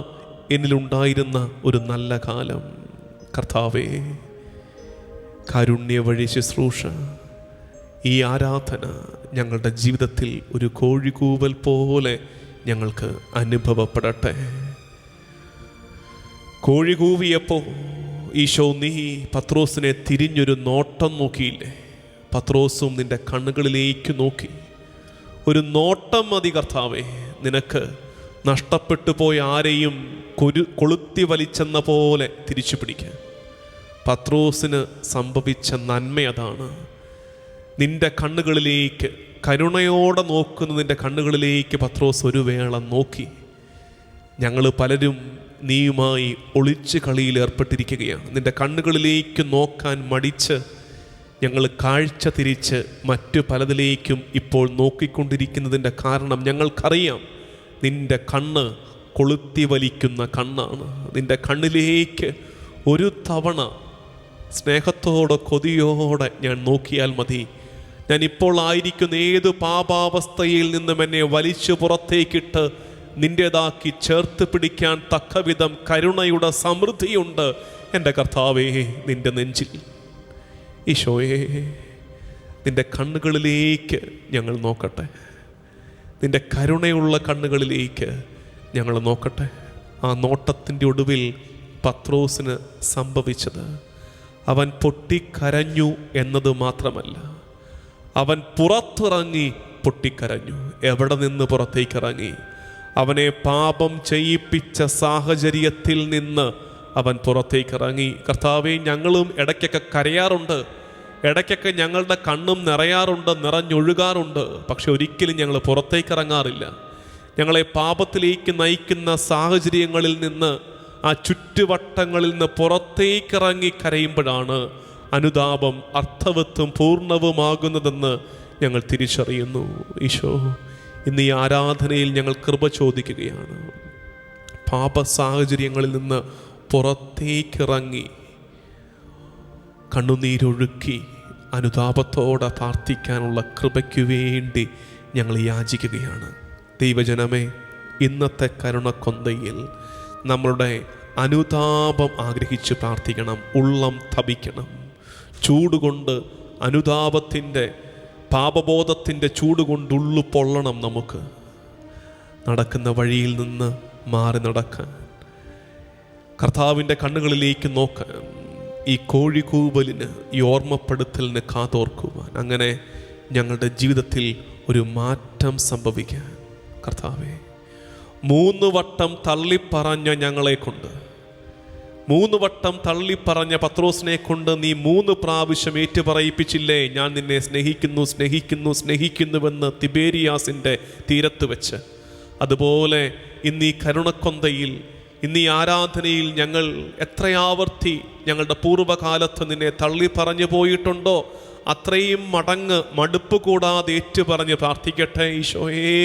എന്നിലുണ്ടായിരുന്ന ഒരു നല്ല കാലം. കർത്താവേ, കാരുണ്യ വഴി ശുശ്രൂഷ, ഈ ആരാധന ഞങ്ങളുടെ ജീവിതത്തിൽ ഒരു കോഴിക്കൂവൽ പോലെ ഞങ്ങൾക്ക് അനുഭവപ്പെടട്ടെ. കോഴി കൂവിയപ്പോൾ ഈശോ, നീ പത്രോസിനെ തിരിഞ്ഞൊരു നോട്ടം നോക്കിയില്ലേ? പത്രോസും നിൻ്റെ കണ്ണുകളിലേക്ക് നോക്കി. ഒരു നോട്ടം മതി കർത്താവേ, നിനക്ക് നഷ്ടപ്പെട്ടു പോയ ആരെയും കൊളുത്തി വലിച്ചെന്ന പോലെ തിരിച്ചു പിടിക്കാൻ. പത്രോസിന് സംഭവിച്ച നന്മ അതാണ്. നിൻ്റെ കണ്ണുകളിലേക്ക്, കരുണയോടെ നോക്കുന്ന നിൻ്റെ കണ്ണുകളിലേക്ക് പത്രോസ് ഒരു വേള നോക്കി. ഞങ്ങൾ പലരും നീയുമായി ഒളിച്ച് കളിയിൽ ഏർപ്പെട്ടിരിക്കുകയാണ്. നിൻ്റെ കണ്ണുകളിലേക്ക് നോക്കാൻ മടിച്ച് ഞങ്ങൾ കാഴ്ച തിരിച്ച് മറ്റു പലതിലേക്കും ഇപ്പോൾ നോക്കിക്കൊണ്ടിരിക്കുന്നതിൻ്റെ കാരണം ഞങ്ങൾക്കറിയാം. നിൻ്റെ കണ്ണ് കൊളുത്തി വലിക്കുന്ന കണ്ണാണ്. നിൻ്റെ കണ്ണിലേക്ക് ഒരു തവണ സ്നേഹത്തോടെ, കൊതിയോടെ ഞാൻ നോക്കിയാൽ മതി. ഞാൻ ഇപ്പോൾ ആയിരിക്കുന്ന ഏത് പാപാവസ്ഥയിൽ നിന്നും എന്നെ വലിച്ചു പുറത്തേക്കിട്ട് നിൻ്റേതാക്കി ചേർത്ത് പിടിക്കാൻ തക്കവിധം കരുണയുടെ സമൃദ്ധിയുണ്ട് എൻ്റെ കർത്താവേ നിൻ്റെ നെഞ്ചിൽ. ഈശോയെ, നിൻ്റെ കണ്ണുകളിലേക്ക് ഞങ്ങൾ നോക്കട്ടെ. നിൻ്റെ കരുണയുള്ള കണ്ണുകളിലേക്ക് ഞങ്ങൾ നോക്കട്ടെ. ആ നോട്ടത്തിൻ്റെ ഒടുവിൽ പത്രോസിന് സംഭവിച്ചത്, അവൻ പൊട്ടിക്കരഞ്ഞു എന്നത് മാത്രമല്ല, അവൻ പുറത്തിറങ്ങി പൊട്ടിക്കരഞ്ഞു. എവിടെ നിന്ന് പുറത്തേക്കിറങ്ങി? അവനെ പാപം ചെയ്യിപ്പിച്ച സാഹചര്യത്തിൽ നിന്ന് അവൻ പുറത്തേക്കിറങ്ങി. കർത്താവേ, ഞങ്ങളും ഇടയ്ക്കൊക്കെ കരയാറുണ്ട്, ഇടയ്ക്കൊക്കെ ഞങ്ങളുടെ കണ്ണും നിറയാറുണ്ട്, നിറഞ്ഞൊഴുകാറുണ്ട്. പക്ഷെ ഒരിക്കലും ഞങ്ങൾ പുറത്തേക്കിറങ്ങാറില്ല. ഞങ്ങളെ പാപത്തിലേക്ക് നയിക്കുന്ന സാഹചര്യങ്ങളിൽ നിന്ന്, ആ ചുറ്റുവട്ടങ്ങളിൽ നിന്ന് പുറത്തേക്കിറങ്ങി കരയുമ്പോഴാണ് അനുതാപം അർത്ഥവത്തും പൂർണ്ണവുമാകുന്നതെന്ന് ഞങ്ങൾ തിരിച്ചറിയുന്നു. ഈശോ, ഇന്ന് ഈ ആരാധനയിൽ ഞങ്ങൾ കൃപ ചോദിക്കുകയാണ്. പാപ സാഹചര്യങ്ങളിൽ നിന്ന് പുറത്തേക്കിറങ്ങി കണ്ണുനീരൊഴുക്കി അനുതാപത്തോടെ പ്രാർത്ഥിക്കാനുള്ള കൃപയ്ക്കു വേണ്ടി ഞങ്ങൾ യാചിക്കുകയാണ്. ദൈവജനമേ, ഇന്നത്തെ കരുണക്കൊന്തയിൽ നമ്മളുടെ അനുതാപം ആഗ്രഹിച്ച് പ്രാർത്ഥിക്കണം. ഉള്ളം തപിക്കണം. ചൂടുകൊണ്ട്, അനുതാപത്തിൻ്റെ, പാപബോധത്തിൻ്റെ ചൂടുകൊണ്ട് ഉള്ളു പൊള്ളണം. നമുക്ക് നടക്കുന്ന വഴിയിൽ നിന്ന് മാറി നടക്കാൻ, കർത്താവിൻ്റെ കണ്ണുകളിലേക്ക് നോക്കാൻ, ഈ കോഴിക്കൂവലിന്, ഈ ഓർമ്മപ്പെടുത്തലിന് കാതോർക്കുവാൻ, അങ്ങനെ ഞങ്ങളുടെ ജീവിതത്തിൽ ഒരു മാറ്റം സംഭവിക്കാൻ. കർത്താവേ, 3 വട്ടം തള്ളിപ്പറഞ്ഞ ഞങ്ങളെ കൊണ്ട്, 3 വട്ടം തള്ളിപ്പറഞ്ഞ പത്രോസിനെ കൊണ്ട് നീ 3 പ്രാവശ്യം ഏറ്റുപറയിപ്പിച്ചില്ലേ, ഞാൻ നിന്നെ സ്നേഹിക്കുന്നു, സ്നേഹിക്കുന്നു, സ്നേഹിക്കുന്നുവെന്ന് തിബേരിയാസിൻ്റെ തീരത്ത് വെച്ച്. അതുപോലെ ഇന്ന് ഈ കരുണക്കൊന്തയിൽ, ഇന്ന് ഈ ആരാധനയിൽ ഞങ്ങൾ എത്രയാവർത്തി ഞങ്ങളുടെ പൂർവ്വകാലത്ത് നിന്നെ തള്ളി പറഞ്ഞു പോയിട്ടുണ്ടോ അത്രയും മടങ്ങ് മടുപ്പ് കൂടാതെ ഏറ്റുപറഞ്ഞ് പ്രാർത്ഥിക്കട്ടെ. ഈശോയേ,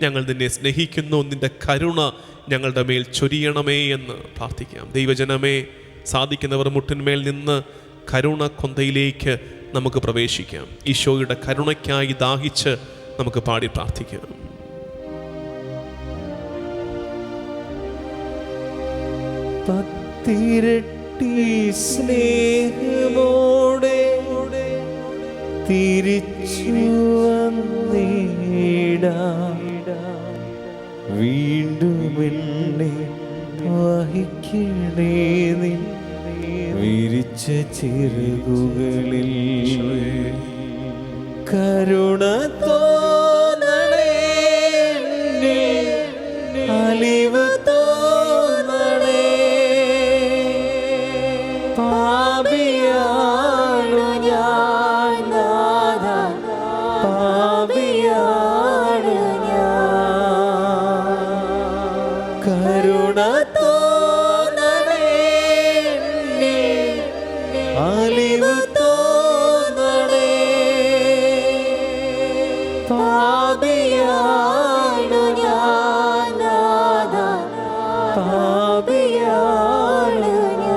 ഞങ്ങൾ നിന്നെ സ്നേഹിക്കുന്നു, നിൻ്റെ കരുണ ഞങ്ങളുടെ മേൽ ചൊരിയണമേ എന്ന് പ്രാർത്ഥിക്കാം. ദൈവജനമേ, സാധിക്കുന്നവർ മുട്ടിന്മേൽ നിന്ന് കരുണക്കൊന്തയിലേക്ക് നമുക്ക് പ്രവേശിക്കാം. ഈശോയുടെ കരുണയ്ക്കായി ദാഹിച്ച് നമുക്ക് പാടി പ്രാർത്ഥിക്കാം. പത്തിരട്ടി സ്നേഹമോടെ തിരിച്ചു വന്നിടാം, വീണ്ടും എന്നെ വഹിക്കണേ നിൻ വിരിച്ച ചിറകുകളിൽ. കരുണ തോന്നണേ, അലിവ് തോന്നണേ, പാപിയാണു ഞാൻ നാഥ, പാപിയാണു ഞാൻ. കരുണ തോന്നണേ, അലിവ് തോന്നണേ, പാപിയാണു ഞാൻ നാഥ, പാപിയാണു ഞാൻ.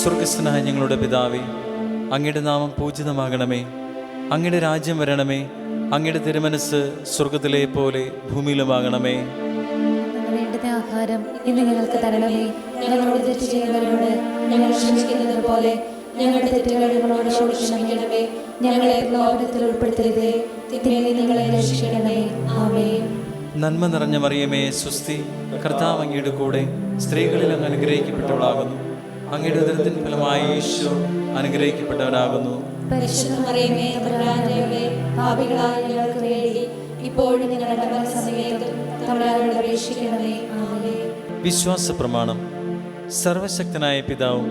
സ്വർഗസ്ഥനായ ഞങ്ങളുടെ പിതാവേ, അങ്ങയുടെ നാമം പൂജിതമാകണമേ, അങ്ങയുടെ രാജ്യം വരണമേ, അങ്ങയുടെ തിരുമനസ് സ്വർഗത്തിലെ പോലെ ഭൂമിയിലുമാകണമേ. വേണ്ടുന്ന ആഹാരം ഇന്ന് ഞങ്ങൾക്ക് തരണമേ. ഞങ്ങളോട് തെറ്റ് ചെയ്യുന്നവരോട് ഞങ്ങൾ ക്ഷമിക്കുന്നത് പോലെ ഞങ്ങളുടെ തെറ്റുകൾ ഞങ്ങളോട് ക്ഷമിക്കണമേ. ഞങ്ങളെ പ്രലോഭനത്തിൽ ഉൾപ്പെടുത്തരുതേ, തിന്മയിൽ ഞങ്ങളെ രക്ഷിക്കണമേ. ആമേൻ. നന്മ നിറഞ്ഞ മറിയമേ, സ്വസ്തി, കർത്താവ് അങ്ങയുടെ കൂടെ സ്ത്രീകളിൽ അങ്ങ് അനുഗ്രഹിക്കപ്പെട്ടവളാകുന്നു. അങ്ങയുടെ ഉദരത്തിൻ ഫലമായ യേശു അനുഗ്രഹിക്കപ്പെട്ടവനാകുന്നു. പരിശുദ്ധ മറിയമേ, തമ്പുരാന്റെ അമ്മേ, പാപികളായ ഞങ്ങൾക്ക് വേണ്ടി ഇപ്പോഴും ഞങ്ങളുടെ മരണസമയത്തും തമ്പുരാനോട് അപേക്ഷിക്കണമേ. ആമേൻ. വിശ്വാസ പ്രമാണം. സർവശക്തനായ പിതാവും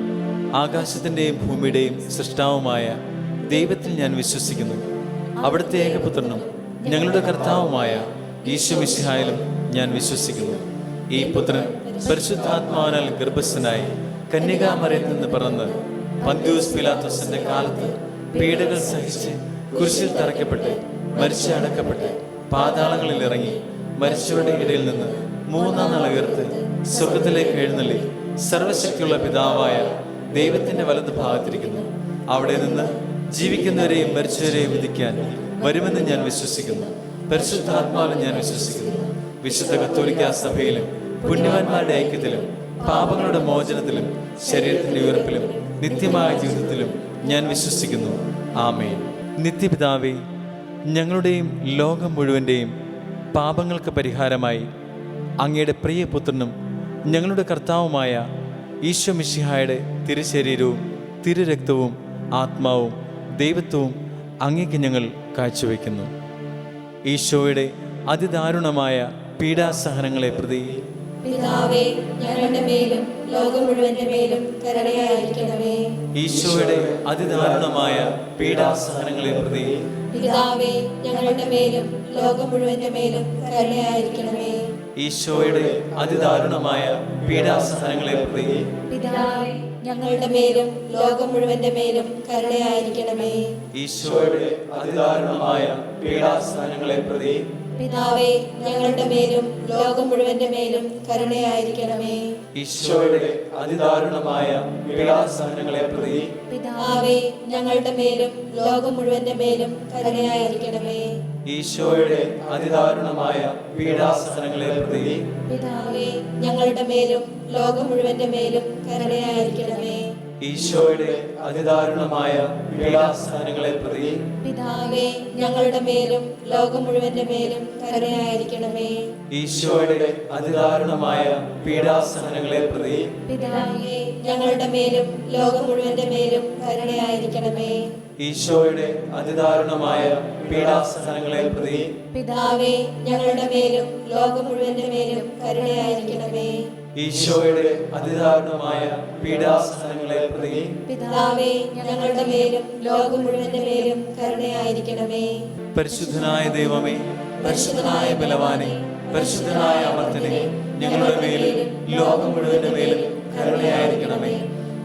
ആകാശത്തിൻ്റെയും ഭൂമിയുടെയും സൃഷ്ടാവുമായ ദൈവത്തിൽ ഞാൻ വിശ്വസിക്കുന്നു. അവിടുത്തെ ഏകപുത്രനും ഞങ്ങളുടെ കർത്താവുമായ ഈശോ മിശിഹായിലും ഞാൻ വിശ്വസിക്കുന്നു. ഈ പുത്രൻ പരിശുദ്ധാത്മാവിനാൽ ഗർഭസ്ഥനായി കന്യകാമറിയത്തിൽ നിന്ന് പിറന്ന് പന്ത്യൂസ് പിലാത്തോസിന്റെ കാലത്ത് പീഡകൾ സഹിച്ച് കുരിശിൽ തറയ്ക്കപ്പെട്ട് മരിച്ച് അടക്കപ്പെട്ട് പാതാളങ്ങളിൽ ഇറങ്ങി മരിച്ചവരുടെ ഇടയിൽ നിന്ന് 3-ാം നാൾ ഉയർത്ത് സ്വർഗത്തിലേക്ക് എഴുന്നള്ളി സർവശക്തിയുള്ള പിതാവായ ദൈവത്തിന്റെ വലത് ഭാഗത്തിരിക്കുന്നു. അവിടെ നിന്ന് ജീവിക്കുന്നവരെയും മരിച്ചവരെയും വിധിക്കാൻ വരുമെന്ന് ഞാൻ വിശ്വസിക്കുന്നു. പരിശുദ്ധാത്മാവിലും ഞാൻ വിശ്വസിക്കുന്നു. വിശുദ്ധ കത്തോലിക്കാ സഭയിലും പുണ്യവാന്മാരുടെ ഐക്യത്തിലും പാപങ്ങളുടെ മോചനത്തിലും ശരീരത്തിന്റെ ഉയർപ്പിലും നിത്യമായ ജീവിതത്തിലും ഞാൻ വിശ്വസിക്കുന്നു. ആമേൻ. നിത്യപിതാവേ, ഞങ്ങളുടെയും ലോകം മുഴുവൻ്റെയും പാപങ്ങൾക്ക് പരിഹാരമായി അങ്ങയുടെ പ്രിയപുത്രനും ഞങ്ങളുടെ കർത്താവുമായ ഈശോ മിശിഹായുടെ തിരുശരീരവും തിരുരക്തവും ആത്മാവും ദൈവത്വവും അങ്ങേക്ക് ഞങ്ങൾ കാഴ്ചവെക്കുന്നു. ഈശോയുടെ അതിദാരുണമായ പീഡാസഹനങ്ങളെ പ്രതി പിതാവേ, ഞങ്ങളുടെ മേലും ലോകം മുഴുവന്റെ മേലും കരുണയായിരിക്കണമേ. ഈശോയുടെ അതിദാരുണമായ പീഡാസഹനങ്ങളെ പ്രതി പിതാവേ, ഞങ്ങളുടെ മേലും ലോകം മുഴുവന്റെ മേലും കരുണയായിരിക്കണമേ. ഈശോയുടെ അതിദാരുണമായ പീഡാസഹനങ്ങളെ പ്രതി പിതാവേ, ഞങ്ങളുടെ മേലും ലോകം മുഴുവന്റെ മേലും കരുണയായിരിക്കണമേ. ഈശോയുടെ അതിദാരുണമായ പീഡാസഹനങ്ങളെ പ്രതി പിതാവേ, ഞങ്ങളുടെ മേലും ലോകം മുഴുവന്റെ മേലും കരുണയായിരിക്കണമേ. ഈശോയുടെ അതിദാരുണമായ പീഡാസഹനങ്ങളെ പ്രതി പിതാവേ, ഞങ്ങളുടെ മേലും ലോകം മുഴുവന്റെ മേലും കരുണയായിരിക്കണമേ. ഈശോയുടെ അതിദാരുണമായ പീഡാസഹനങ്ങളെ പ്രതി പിതാവേ, ഞങ്ങളുടെ മേലും ലോകം മുഴുവന്റെ മേലും കരുണയായിരിക്കണമേ. ഈശോയുടെ അതിദാരുണമായ പീഡാസഹനങ്ങളെ പ്രതി പിതാവേ, ഞങ്ങളുടെ മേലും ലോകം മുഴുവന്റെ മേലും കരുണയായിരിക്കണമേ. ഈശോയുടെ അതിദാരുണമായ പീഡാസഹനങ്ങളെ പ്രതി പിതാവേ, ഞങ്ങളുടെ മേലും ലോകം മുഴുവന്റെ മേലും കരുണയായിരിക്കണമേ. ഈശോയുടെ അതിദാരുണമായ പീഡാസഹനങ്ങളെ പ്രതി പിതാവേ, ഞങ്ങളുടെ മേലും ലോകം മുഴുവന്റെ മേലും കരുണയായിരിക്കണമേ. ഈശോയുടെ അതിദാരുണമായ പീഡാസഹനങ്ങളെ പ്രതി പിതാവേ, ഞങ്ങളുടെ മേലും ലോകം മുഴുവന്റെ മേലും കരുണയായിരിക്കണമേ. പരിശുദ്ധനായ ദൈവമേ, പരിശുദ്ധനായ ബലവാനെ, പരിശുദ്ധനായ അമർത്തനെ, ഞങ്ങളുടെ മേലും ലോകം മുഴുവന്റെ മേലും കരുണയായിരിക്കണമേ.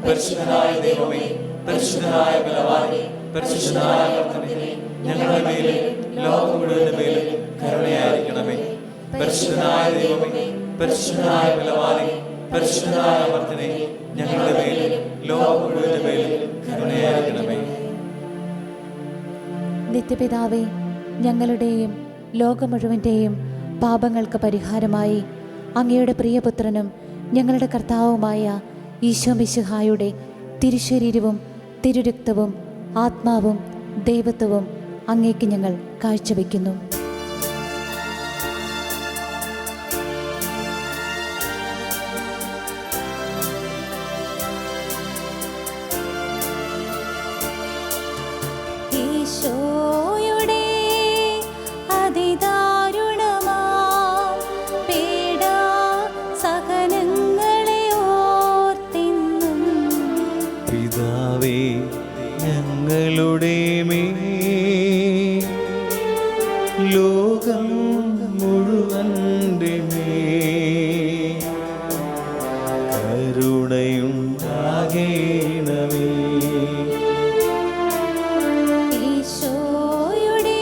പരിശുദ്ധനായ ദൈവമേ, പരിശുദ്ധനായ ബലവാനെ, പരിശുദ്ധനായ അമർത്തനെ, ഞങ്ങളുടെ മേലും ലോകം മുഴുവന്റെ മേലും കരുണയായിരിക്കണമേ. പരിശുദ്ധനായ ദൈവമേ, പരിശുദ്ധനായ ബലവാനെ, പരിശുദ്ധനായ അമർത്തനെ, ഞങ്ങളുടെ മേലും ലോകം മുഴുവന്റെ മേലും കരുണയായിരിക്കണമേ. നിത്യപിതാവേ, ഞങ്ങളുടെയും ലോകം മുഴുവൻ്റെയും പാപങ്ങൾക്ക് പരിഹാരമായി അങ്ങയുടെ പ്രിയപുത്രനും ഞങ്ങളുടെ കർത്താവുമായ ഈശോ മിശിഹായുടെ തിരുശരീരവും തിരുരക്തവും ആത്മാവും ദൈവത്വവും അങ്ങേക്ക് ഞങ്ങൾ കാഴ്ചവെക്കുന്നു. ഈശോയുടെ അതിദാരുണമാം പീഡാസഹനങ്ങളെ ഓർത്തിന്നും പിതാവേ, ഞങ്ങളുടെ മേൽ ലോകം മുഴുവന്റെ മേൽ കരുണയുണ്ടാകേണമേ. ഈശോയുടെ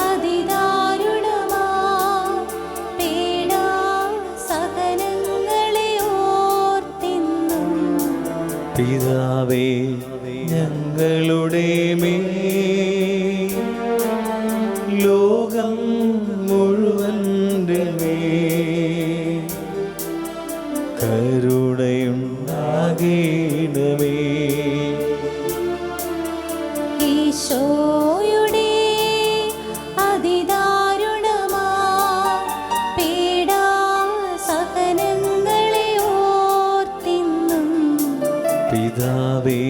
അതിദാരുണമാം പീഡാസഹനങ്ങളെ ഓർത്തിന്നും പിതാവേ, ഞങ്ങളുടെ മേൽ ലോകം മുഴുവന്റെ മേൽ കരുണയുണ്ടാകേണമേ. ഈശോയുടെ അതിദാരുണമാം പീഡാസഹനങ്ങളെ ഓർത്തിന്നും പിതാവേ,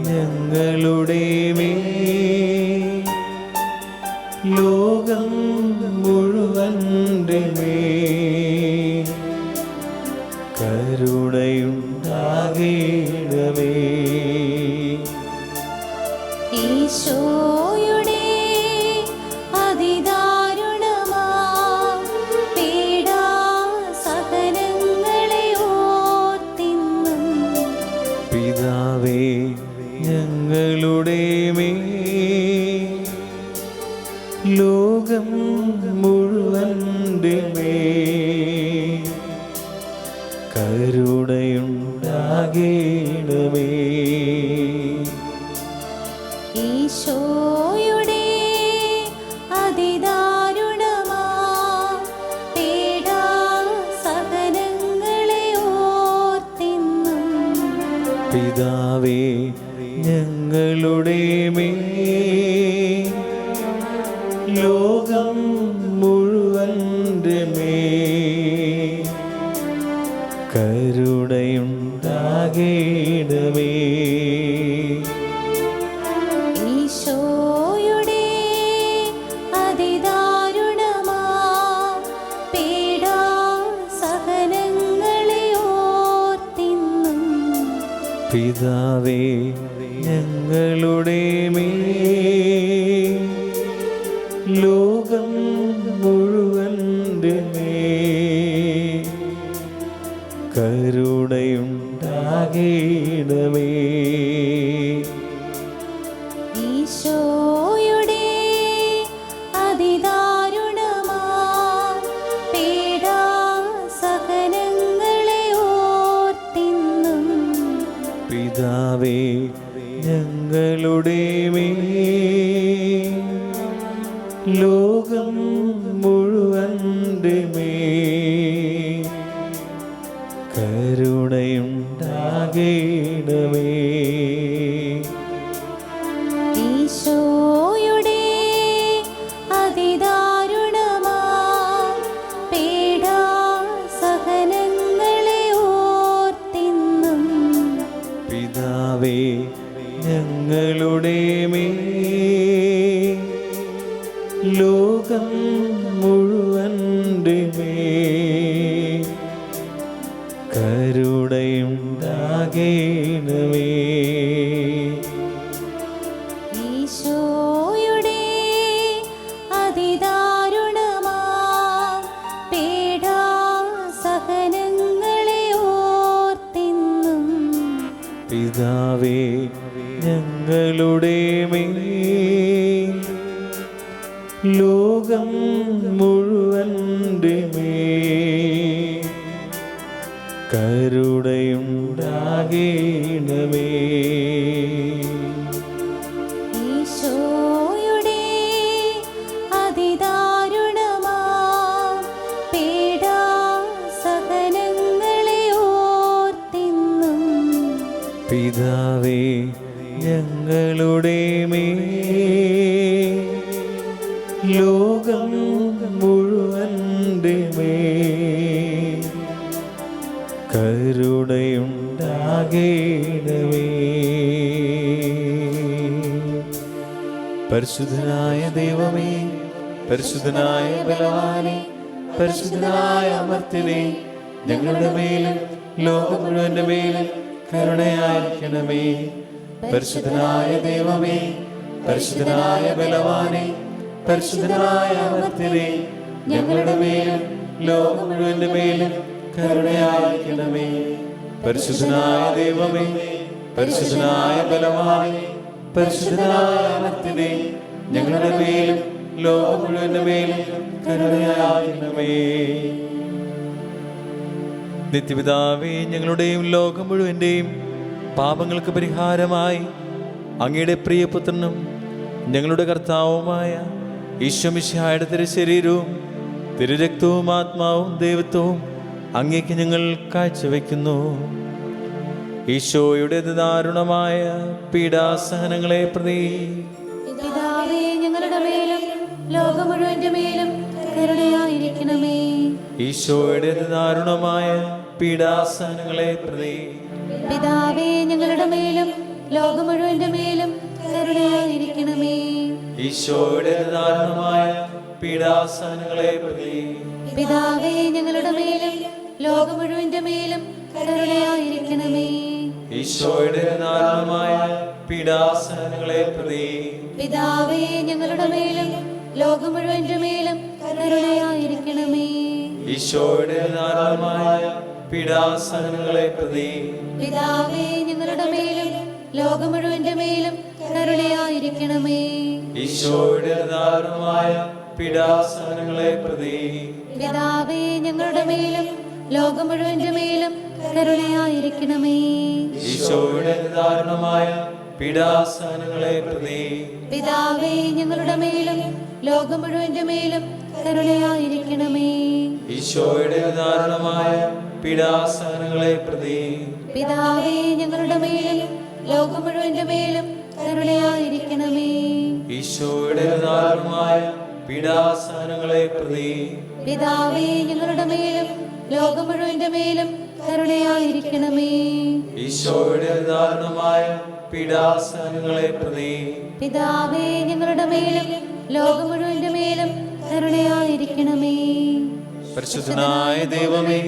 ഞങ്ങളുടെ മേൽ ലോകം മുഴുവന്റെ മേൽ കരുണയുണ്ടാകേണമേ. ഈശോയുടെ അതിദാരുണമാം പീഡാസഹനങ്ങളെ ഓർത്തിന്നും പിതാവേ, ഞങ്ങളുടെ മേൽ ലോകം മുഴുവന്റെ മേൽ കരുണയുണ്ടാകേണമേ. ഈശോയുടെ അതിദാരുണമാം പീഡാസഹനങ്ങളെ ഓർത്തിന്നും പിതാവേ, ഞങ്ങളുടെ മേൽ ലോകം മുഴുവന്റെ മേൽ കരുണയുണ്ടാകേണമേ. ഈശോയുടെ അതിദാരുണമാം പീഡാസഹനങ്ങളെ ഓർത്തിന്നും പിതാവേ, ഞങ്ങളുടെ മേൽ ലോകം മുഴുവന്റെ മേൽ കരുണയുണ്ടാകേണമേ. ഈശോയുടെ അതിദാരുണമാം പിതാവേ ഞങ്ങളുടെ മേൽ ലോകം മുഴുവൻ്റെ മേൽ കരുണയുണ്ടാകേണമേ. ഈശോയുടെ അതിദാരുണമാ പീഡാസഹനങ്ങളെ ഓർത്തിന്നും പിതാവേ ഞങ്ങളുടെ മേൽ ലോകം മുഴുവൻ്റെ മേൽ കരുണയുണ്ടാകേണമേ. ഈശോയുടെ അതിദാരുണമാ പീഡാസഹനങ്ങളെ ഓർത്തിന്നും പിതാവേ ഞങ്ങളുടെ മേൽ ലോകം മുഴുവൻ്റെ മേൽ കരുണയുണ്ടാകേണമേ. ഈശോയുടെ അതിദാരുണമാ പീഡാസഹനങ്ങളെ ഓർത്തിന്നും പിതാവേ ഞങ്ങളുടെ മേൽ ലോകം മുഴുവൻ്റെ മേൽ കരുണയുണ്ടാകേണമേ. പരിശുദ്ധനായ ദൈവമേ, പരിശുദ്ധനായ ബലവാനേ, പരിശുദ്ധനായ അമർത്യനേ, ഞങ്ങളുടെ മേലും ലോകം മുഴുവന്റെ മേലും കരുണയായിരിക്കണമേ. പരിശുദ്ധനായ ദൈവമേ, പരിശുദ്ധനായ ബലവാനേ, പരിശുദ്ധനായ അമർത്യനേ, ഞങ്ങളുടെ മേലും ലോകം മുഴുവന്റെ മേലും കരുണയായിരിക്കണമേ. പരിശുദ്ധനായ ദൈവമേ, പരിശുദ്ധനായ ബലവാനേ, പരിശുദ്ധനായ അമർത്യനേ, ഞങ്ങളുടെ മേലും ലോകം മുഴുവന്റെ മേലും കരുണയായിരിക്കണമേ. നിത്യപിതാവേ, ഞങ്ങളുടെയും ലോകം മുഴുവന്റെയും പാപങ്ങൾക്ക് പരിഹാരമായി അങ്ങയുടെ പ്രിയപുത്രനും ഞങ്ങളുടെ കർത്താവുമായ ഈശോമിശിഹായുടെ തിരുശരീരവും തിരുരക്തവും ആത്മാവും ദൈവത്വവും അങ്ങേക്ക് ഞങ്ങൾ കാഴ്ചവെക്കുന്നു. ഈശോയുടെ ദാരുണമായ പീഡാസഹനങ്ങളെ പ്രതി പിതാവേ ഞങ്ങളുടെ മേലും ലോകം മുഴുവന്റെ മേലും കരുണയായിരിക്കണമേ. ഈശോയുടെ ദാരുണമായ പീഡാസഹനങ്ങളെ പ്രതി പിതാവേ ഞങ്ങളുടെ മേലും ലോകം മുഴുവന്റെ മേലും കരുണയായിരിക്കണമേ. ഈശോയുടെ ദാരുണമായ പീഡാസഹനങ്ങളെ പ്രതി പിതാവേ ഞങ്ങളുടെ മേലും ലോകം മുഴുവന്റെ മേലും കരുണയായിരിക്കണമേ. ഈശോയുടെ ദാരുണമായ പീഡാസഹനങ്ങളെ പ്രതി പിതാവേ ഞങ്ങളുടെ മേലും ലോകം മുഴുവന്റെ മേലും കരുണയായിരിക്കണമേ. ഈശോയുടെ ദാരുണമായ പീഡാസഹനങ്ങളെ പ്രതി പിതാവേ ഞങ്ങളുടെ മേലും ലോകം മുഴുവന്റെ മേലും കരുണയായിരിക്കണമേ. ഈശോയുടെ ദാരുണമായ പീഡാസഹനങ്ങളെ പ്രതി പിതാവേ ഞങ്ങളുടെ മേലും ലോകം മുഴുവന്റെ മേലും കരുണയായിരിക്കണമേ. ഈശോയുടെ ദാരുണമായ പീഡാസഹനങ്ങളെ പ്രതി പിതാവേ ഞങ്ങളുടെ മേലും ലോകം മുഴുവന്റെ മേലും കരുണയായിരിക്കണമേ. ഈശോയുടെ ദാരുണമായ പീഡാസഹനങ്ങളെ പ്രതി പിതാവേ ഞങ്ങളുടെ മേലും ലോകം മുഴുവന്റെ മേലും കരുണയായിരിക്കണമേ. ഈശോയുടെ ദാരുണമായ പീഡാസഹനങ്ങളെ പ്രതി പിതാവേ ഞങ്ങളുടെ മേലും ലോകം മുഴുവന്റെ മേലും കരുണയായിരിക്കണമേ. ഈശോയുടെ ദാരുണമായ പീഡാസഹനങ്ങളെ പ്രതി പിതാവേ ഞങ്ങളുടെ മേലും ലോകം മുഴുവന്റെ മേലും കരുണയായിരിക്കണമേ. പരിശുദ്ധനായ ദൈവമേ,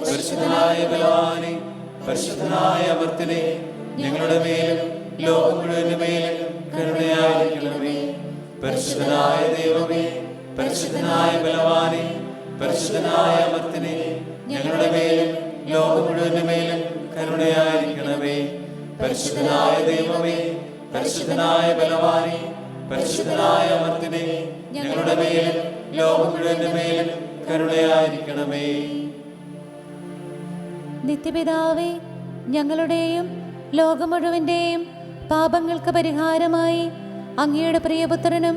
പരിശുദ്ധനായ ബലവാനേ, പരിശുദ്ധനായ അമർത്യനേ, ഞങ്ങളുടെ മേലും ലോകം മുഴുവന്റെ മേലും കരുണയായിരിക്കണമേ. പരിശുദ്ധനായ ദൈവമേ, പരിശുദ്ധനായ ബലവാനേ, പരിശുദ്ധനായ അമർത്യനേ, ഞങ്ങളുടെ മേലും ലോകം മുഴുവന്റെ മേലും കരുണയായിരിക്കണമേ. പരിശുദ്ധനായ ദൈവമേ, പരിശുദ്ധനായ ബലവാനേ, പരിശുദ്ധനായ അമർത്യനേ, ഞങ്ങളുടെ മേലും ലോകം മുഴുവന്റെ മേലും കരുണയായിരിക്കണമേ. നിത്യപിതാവേ ഞങ്ങളുടെയും ലോകം മുഴുവൻ്റെയും പാപങ്ങൾക്ക് പരിഹാരമായി അങ്ങയുടെ പ്രിയപുത്രനും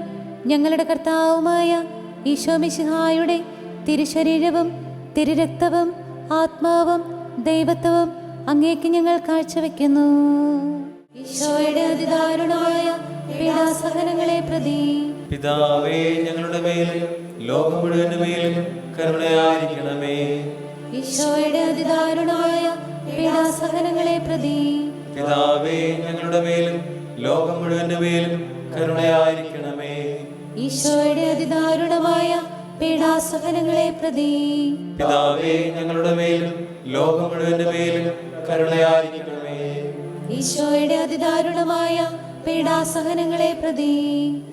ഞങ്ങളുടെ കർത്താവുമായ ഈശോ മിശിഹായുടെ തിരുശരീരവും തിരുരക്തവും ആത്മാവും ദൈവത്വവും അങ്ങേക്ക് ഞങ്ങൾ കാഴ്ചവെക്കുന്നു. ഈശോയുടെ അതിദാരുണമായ പീഡാസഹനങ്ങളെ പ്രതി പിതാവേ, ഞങ്ങളുടെ മേലും ലോകം മുഴുവന്റെ മേലും കരുണയായിരിക്കണമേ. ഈശോയുടെ അതിദാരുണമായ പീഡാസഹനങ്ങളെ പ്രതി പിതാവേ, ഞങ്ങളുടെ മേലും ലോകം മുഴുവന്റെ മേലും കരുണയായിരിക്കണമേ. ഈശോയുടെ അതിദാരുണമായ പീഡാസഹനങ്ങളെ പ്രതി പിതാവേ, ഞങ്ങളുടെ മേലും ലോകം മുഴുവന്റെ മേലും കരുണയായിരിക്കണമേ. ഈശോയുടെ അതിദാരുണമായ പീഡാസഹനങ്ങളെ പ്രതി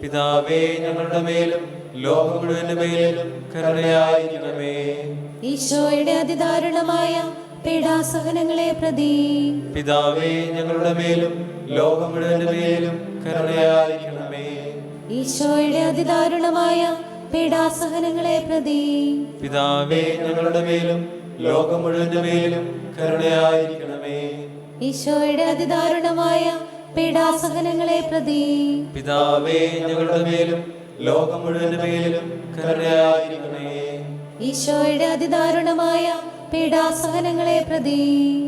പിതാവേ, ഞങ്ങളുടെ മേലും ലോകം മുഴുവന്റെ മേലും കരുണയായിരിക്കണമേ. ഈശോയുടെ അതിദാരുണമായ പീഡാസഹനങ്ങളെ പ്രതി പിതാവേ, ഞങ്ങളുടെ മേലും ലോകം മുഴുവന്റെ മേലും കരുണയായിരിക്കണമേ. ഈശോയുടെ അതിദാരുണമായ പീഡാസഹനങ്ങളെ പ്രതി പിതാവേ, ഞങ്ങളുടെ മേലും ലോകം മുഴുവന്റെ മേലും കരുണയായിരിക്കണമേ. ഈശോയുടെ അതിദാരുണമായ പീഡാസഹനങ്ങളെ പ്രതി പിതാവേ, ഞങ്ങളുടെ മേലും ലോകം മുഴുവന്റെ മേലും കരുണയായിരിക്കണമേ. ഈശോയുടെ അതിദാരുണമായ പീഡാസഹനങ്ങളെ പ്രതി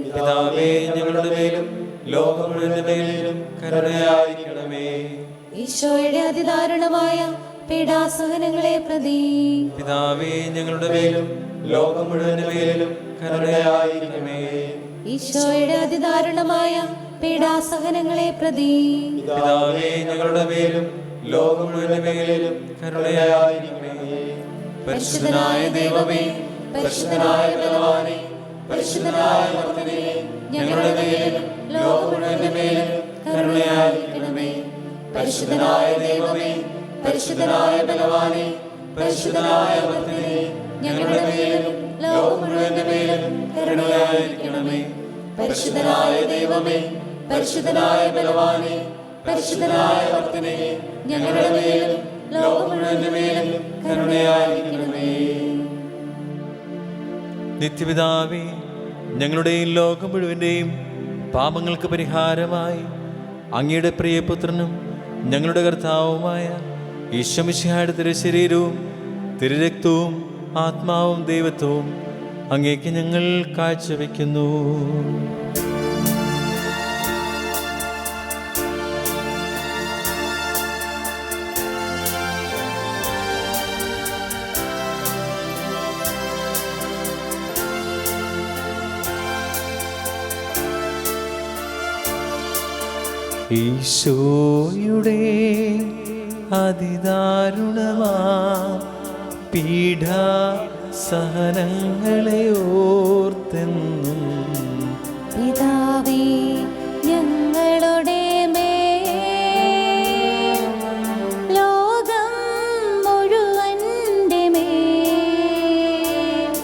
പിതാവേ, ഞങ്ങളുടെ മേലും ലോകം മുഴുവന്റെ മേലും കരുണയായിരിക്കണമേ. ഈശോയുടെ അതിദാരുണമായ പീഡാസഹനങ്ങളെ പ്രതി പിതാവേ, ഞങ്ങളുടെ മേലും ലോകം മുഴുവന്റെ മേലും കരുണയായിരിക്കണമേ. ഈശോയുടെ അതിദാരുണമായ പീഡാസഹനങ്ങളെ പ്രതി പിതാവേ, ഞങ്ങളുടെ മേലും ലോകം മുഴുവന്റെ മേലും കരുണയായിരിക്കണമേ. പരിശുദ്ധനായ ദൈവമേ, പരിശുദ്ധനായ ബലവാനേ, പരിശുദ്ധനായ അമർത്യനേ, ഞങ്ങളുടെ മേലും ലോകം മുഴുവന്റെ മേലും കരുണയായിരിക്കണമേ. പരിശുദ്ധനായ ദൈവമേ, പരിശുദ്ധനായ ബലവാനേ, പരിശുദ്ധനായ അമർത്യനേ, ഞങ്ങളുടെ മേലും ലോകം മുഴുവന്റെ മേലും കരുണയായിരിക്കണമേ. പരിശുദ്ധനായ ദൈവമേ, പരിശുദ്ധനായ ബലവാനേ, പരിശുദ്ധനായ അമർത്യനേ, ഞങ്ങളുടെ മേലും ലോകം മുഴുവന്റെ മേലും കരുണയായിരിക്കണമേ. നിത്യപിതാവേ, ഞങ്ങളുടെയും ലോകം മുഴുവൻ്റെയും പാപങ്ങൾക്ക് പരിഹാരമായി അങ്ങയുടെ പ്രിയപുത്രനും ഞങ്ങളുടെ കർത്താവുമായ ഈശോ മിശിഹായുടെ തിരുശരീരവും തിരുരക്തവും ആത്മാവും ദൈവത്വവും അങ്ങേക്ക് ഞങ്ങൾ കാഴ്ചവെക്കുന്നു. ഈശോയുടെ അതിദാരുണമാ പീഡാ സഹനങ്ങളെ ഓർത്തെന്നും പിതാവേ ഞങ്ങളുടെ മേൽ ലോകം മുഴുവന്റെ മേൽ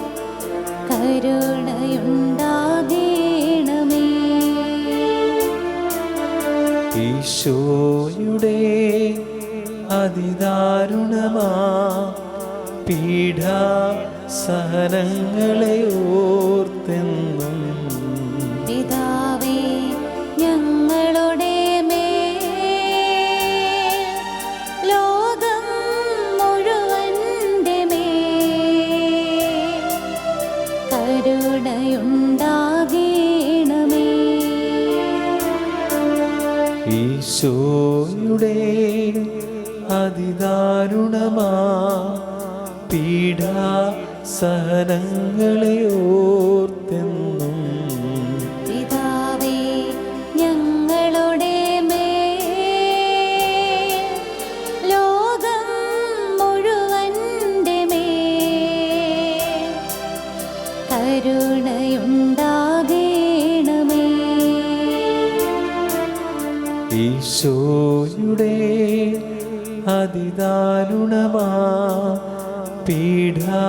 കരുണയുണ്ടാകണമേ. ഈശോയുടെ അതിദാരുണമാ പീഡാ സഹനങ്ങളെ ഓർത്തെന്നും പിതാവേ ഞങ്ങളുടെ മേൽ ലോകം മുഴുവന്റെ മേൽ കരുണയുണ്ടാകണമേ. ഈശോയുടെ അതിദാരുണമാ പീഡാ സഹനങ്ങളെ ഓർത്തെന്നും പിതാവേ ഞങ്ങളുടെ മേൽ ലോകം മുഴുവന്റെ മേൽ കരുണയുണ്ടാകണമേ. ഈശോയുടെ അതിദാരുണമാ പീഡാ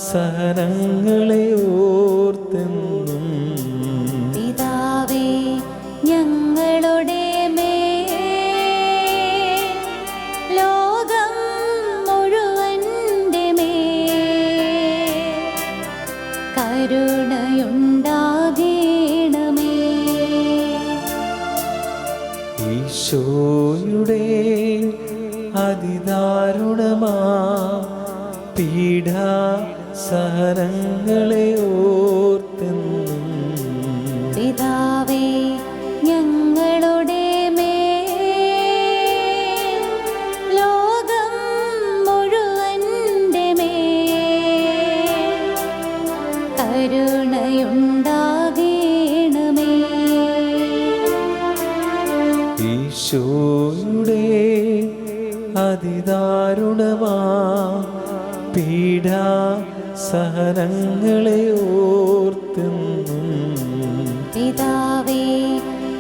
സഹനങ്ങളെ ഓർത്തെന്നും പിതാവേ ഞങ്ങളുടെ മേൽ ലോകം മുഴുവന്റെ മേൽ കരുണയുണ്ടാകണമേ. ഈശോയുടെ അതിദാരുണമാ പീഡാ സഹനങ്ങളെ ഓർത്തെന്നും പിതാവേ ഞങ്ങളുടെ മേൽ ലോകം മുഴുവന്റെ മേൽ കരുണയുണ്ടാകണമേ. ഈശോയുടെ അതിദാരുണമാ പീഡാ സഹനങ്ങളെ ഓർത്തെന്നും പിതാവേ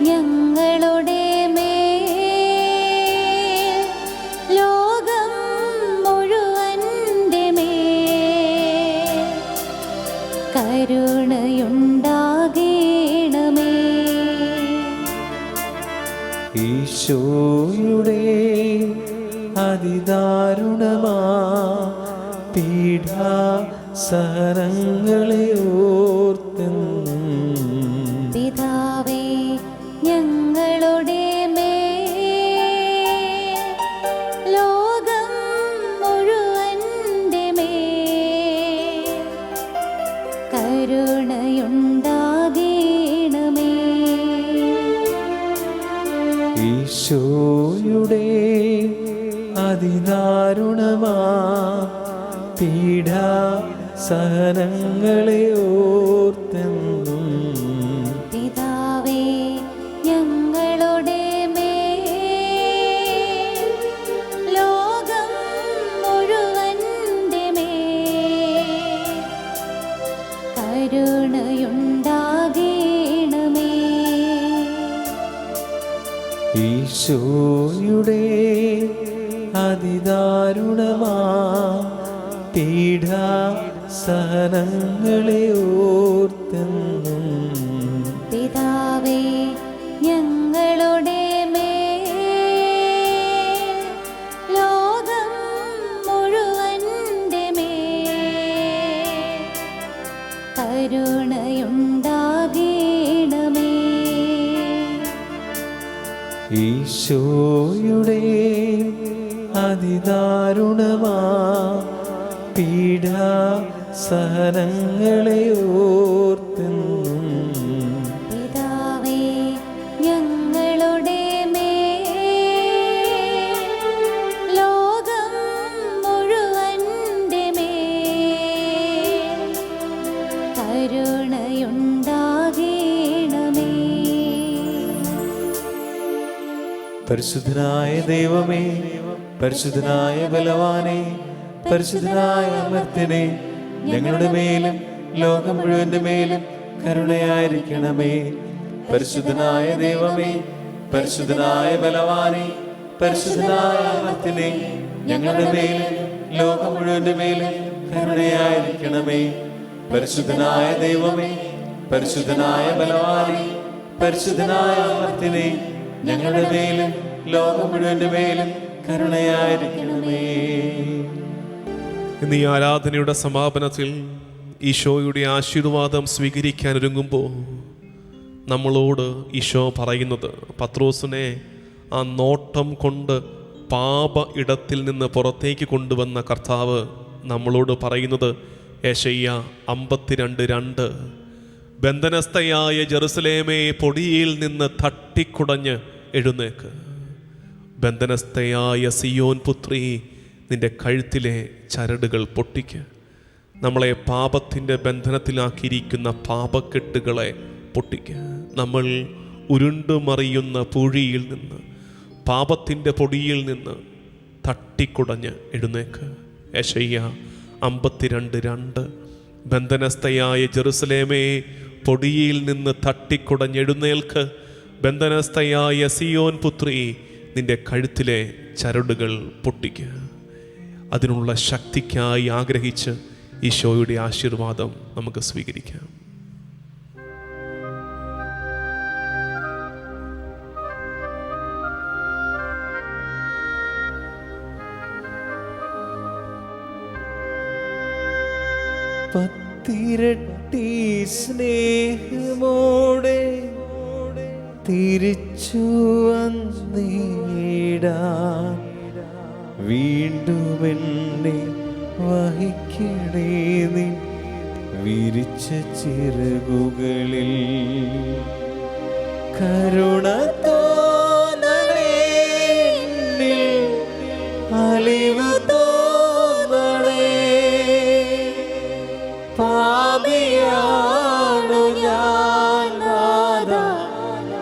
ഞങ്ങളുടെ മേൽ ലോകം മുഴുവന്റെ മേൽ കരുണയുണ്ടാകണമേ. ഈശോയുടെ അതിദാരുണമാ പീഡാ സഹനങ്ങളെ ഓർത്തെന്നും പിതാവേ ഞങ്ങളുടെ മേൽ ലോകം മുഴുവന്റെ മേൽ കരുണയുണ്ടാകണമേ. ഈശോയുടെ അതിദാരുണമാ പീഡാ സഹനങ്ങളെ ഓർത്തെന്നും പിതാവേ ഞങ്ങളുടെ മേൽ ലോകം മുഴുവന്റെ മേൽ കരുണയുണ്ടാകണമേ. ഈശോയുടെ അതിദാരുണമാ പീഡാ സഹനങ്ങളെ ഓർത്തെന്നും പിതാവേ ഞങ്ങളുടെ മേൽ ലോകം മുഴുവന്റെ മേൽ കരുണയുണ്ടാകണമേ. ഈശോയുടെ അതിദാരുണമാ പീഡാ സഹനങ്ങളെ ഓർത്തെന്നും പിതാവേ ഞങ്ങളുടെ മേൽ ലോകം മുഴുവന്റെ മേൽ കരുണയുണ്ടാകണമേ. പരിശുദ്ധനായ ദൈവമേ, പരിശുദ്ധനായ ബലവാനേ, പരിശുദ്ധനായ അമർത്യനേ, ഞങ്ങളുടെ മേലും ലോകം മുഴുവന്റെ മേലും കരുണയായിരിക്കണമേ. പരിശുദ്ധനായ ദൈവമേ, പരിശുദ്ധനായ ബലവാനേ, പരിശുദ്ധനായ അമർത്യനേ, ഞങ്ങളുടെ മേലും ലോകം മുഴുവന്റെ മേലും കരുണയായിരിക്കണമേ. പരിശുദ്ധനായ ദൈവമേ, പരിശുദ്ധനായ ബലവാനേ, പരിശുദ്ധനായ അമർത്യനേ, ഞങ്ങളുടെ മേലും ലോകം മുഴുവന്റെ മേലും കരുണയായിരിക്കണമേ. ഇന്ന് ഈ ആരാധനയുടെ സമാപനത്തിൽ ഈശോയുടെ ആശീർവാദം സ്വീകരിക്കാൻ ഒരുങ്ങുമ്പോൾ നമ്മളോട് ഈശോ പറയുന്നത്, പത്രോസിനെ ആ നോട്ടം കൊണ്ട് പാപ ഇടത്തിൽ നിന്ന് പുറത്തേക്ക് കൊണ്ടുവന്ന കർത്താവ് നമ്മളോട് പറയുന്നത് യെശയ്യാ 52:2, ബന്ധനസ്ഥയായ ജെറുസലേമേ പൊടിയിൽ നിന്ന് തട്ടിക്കുടഞ്ഞ് എഴുന്നേക്ക്, ബന്ധനസ്ഥയായ സിയോൻ പുത്രി നിന്റെ കഴുത്തിലെ ചരടുകൾ പൊട്ടിക്ക്. നമ്മളെ പാപത്തിൻ്റെ ബന്ധനത്തിലാക്കിയിരിക്കുന്ന പാപക്കെട്ടുകളെ പൊട്ടിക്ക്. നമ്മൾ ഉരുണ്ടുമറിയുന്ന പൂഴിയിൽ നിന്ന്, പാപത്തിൻ്റെ പൊടിയിൽ നിന്ന് തട്ടിക്കുടഞ്ഞ് എഴുന്നേക്ക്. യെശയ്യാ 52:2, ബന്ധനസ്ഥയായ ജെറുസലേമേ പൊടിയിൽ നിന്ന് തട്ടിക്കുടഞ്ഞെഴുന്നേൽക്ക്, ബന്ധനസ്ഥയായ സിയോൻ പുത്രി നിന്റെ കഴുത്തിലെ ചരടുകൾ പൊട്ടിക്കുക. അതിനുള്ള ശക്തിക്കായി ആഗ്രഹിച്ച് ഈശോയുടെ ആശീർവാദം നമുക്ക് സ്വീകരിക്കാം. പത്തിരട്ടി സ്നേഹമോടെ തിരിച്ചു വന്നിടാൻ വീണ്ടും എന്നെ വഹിക്കണേ നീ വിരിച്ച ചിറകുകളിൽ. കരുണ തോന്നണേ എന്നിൽ, അലിവ് തോന്നണേ. പാപിയാണു ഞാൻ നാഥാ,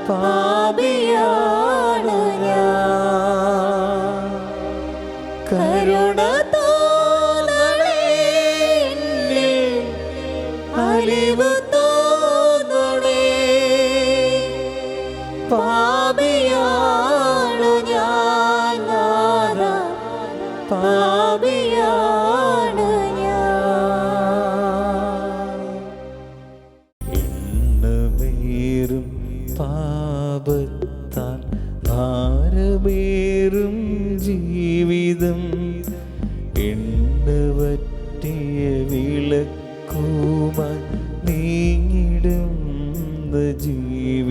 പാപിയാണു ഞാൻ. കരുണ തോന്നണേ എന്നിൽ, അലിവ് തോന്നണേ. പാപിയാണു ഞാൻ നാഥാ, പാപിയാണു ഞാൻ. എണ്ണമേറും പാപത്താൽ ഭാരമേറും ജീവിതം, എണ്ണവറ്റിയ വിളക്കുമായി നീങ്ങിടുന്ന ജീവിതം.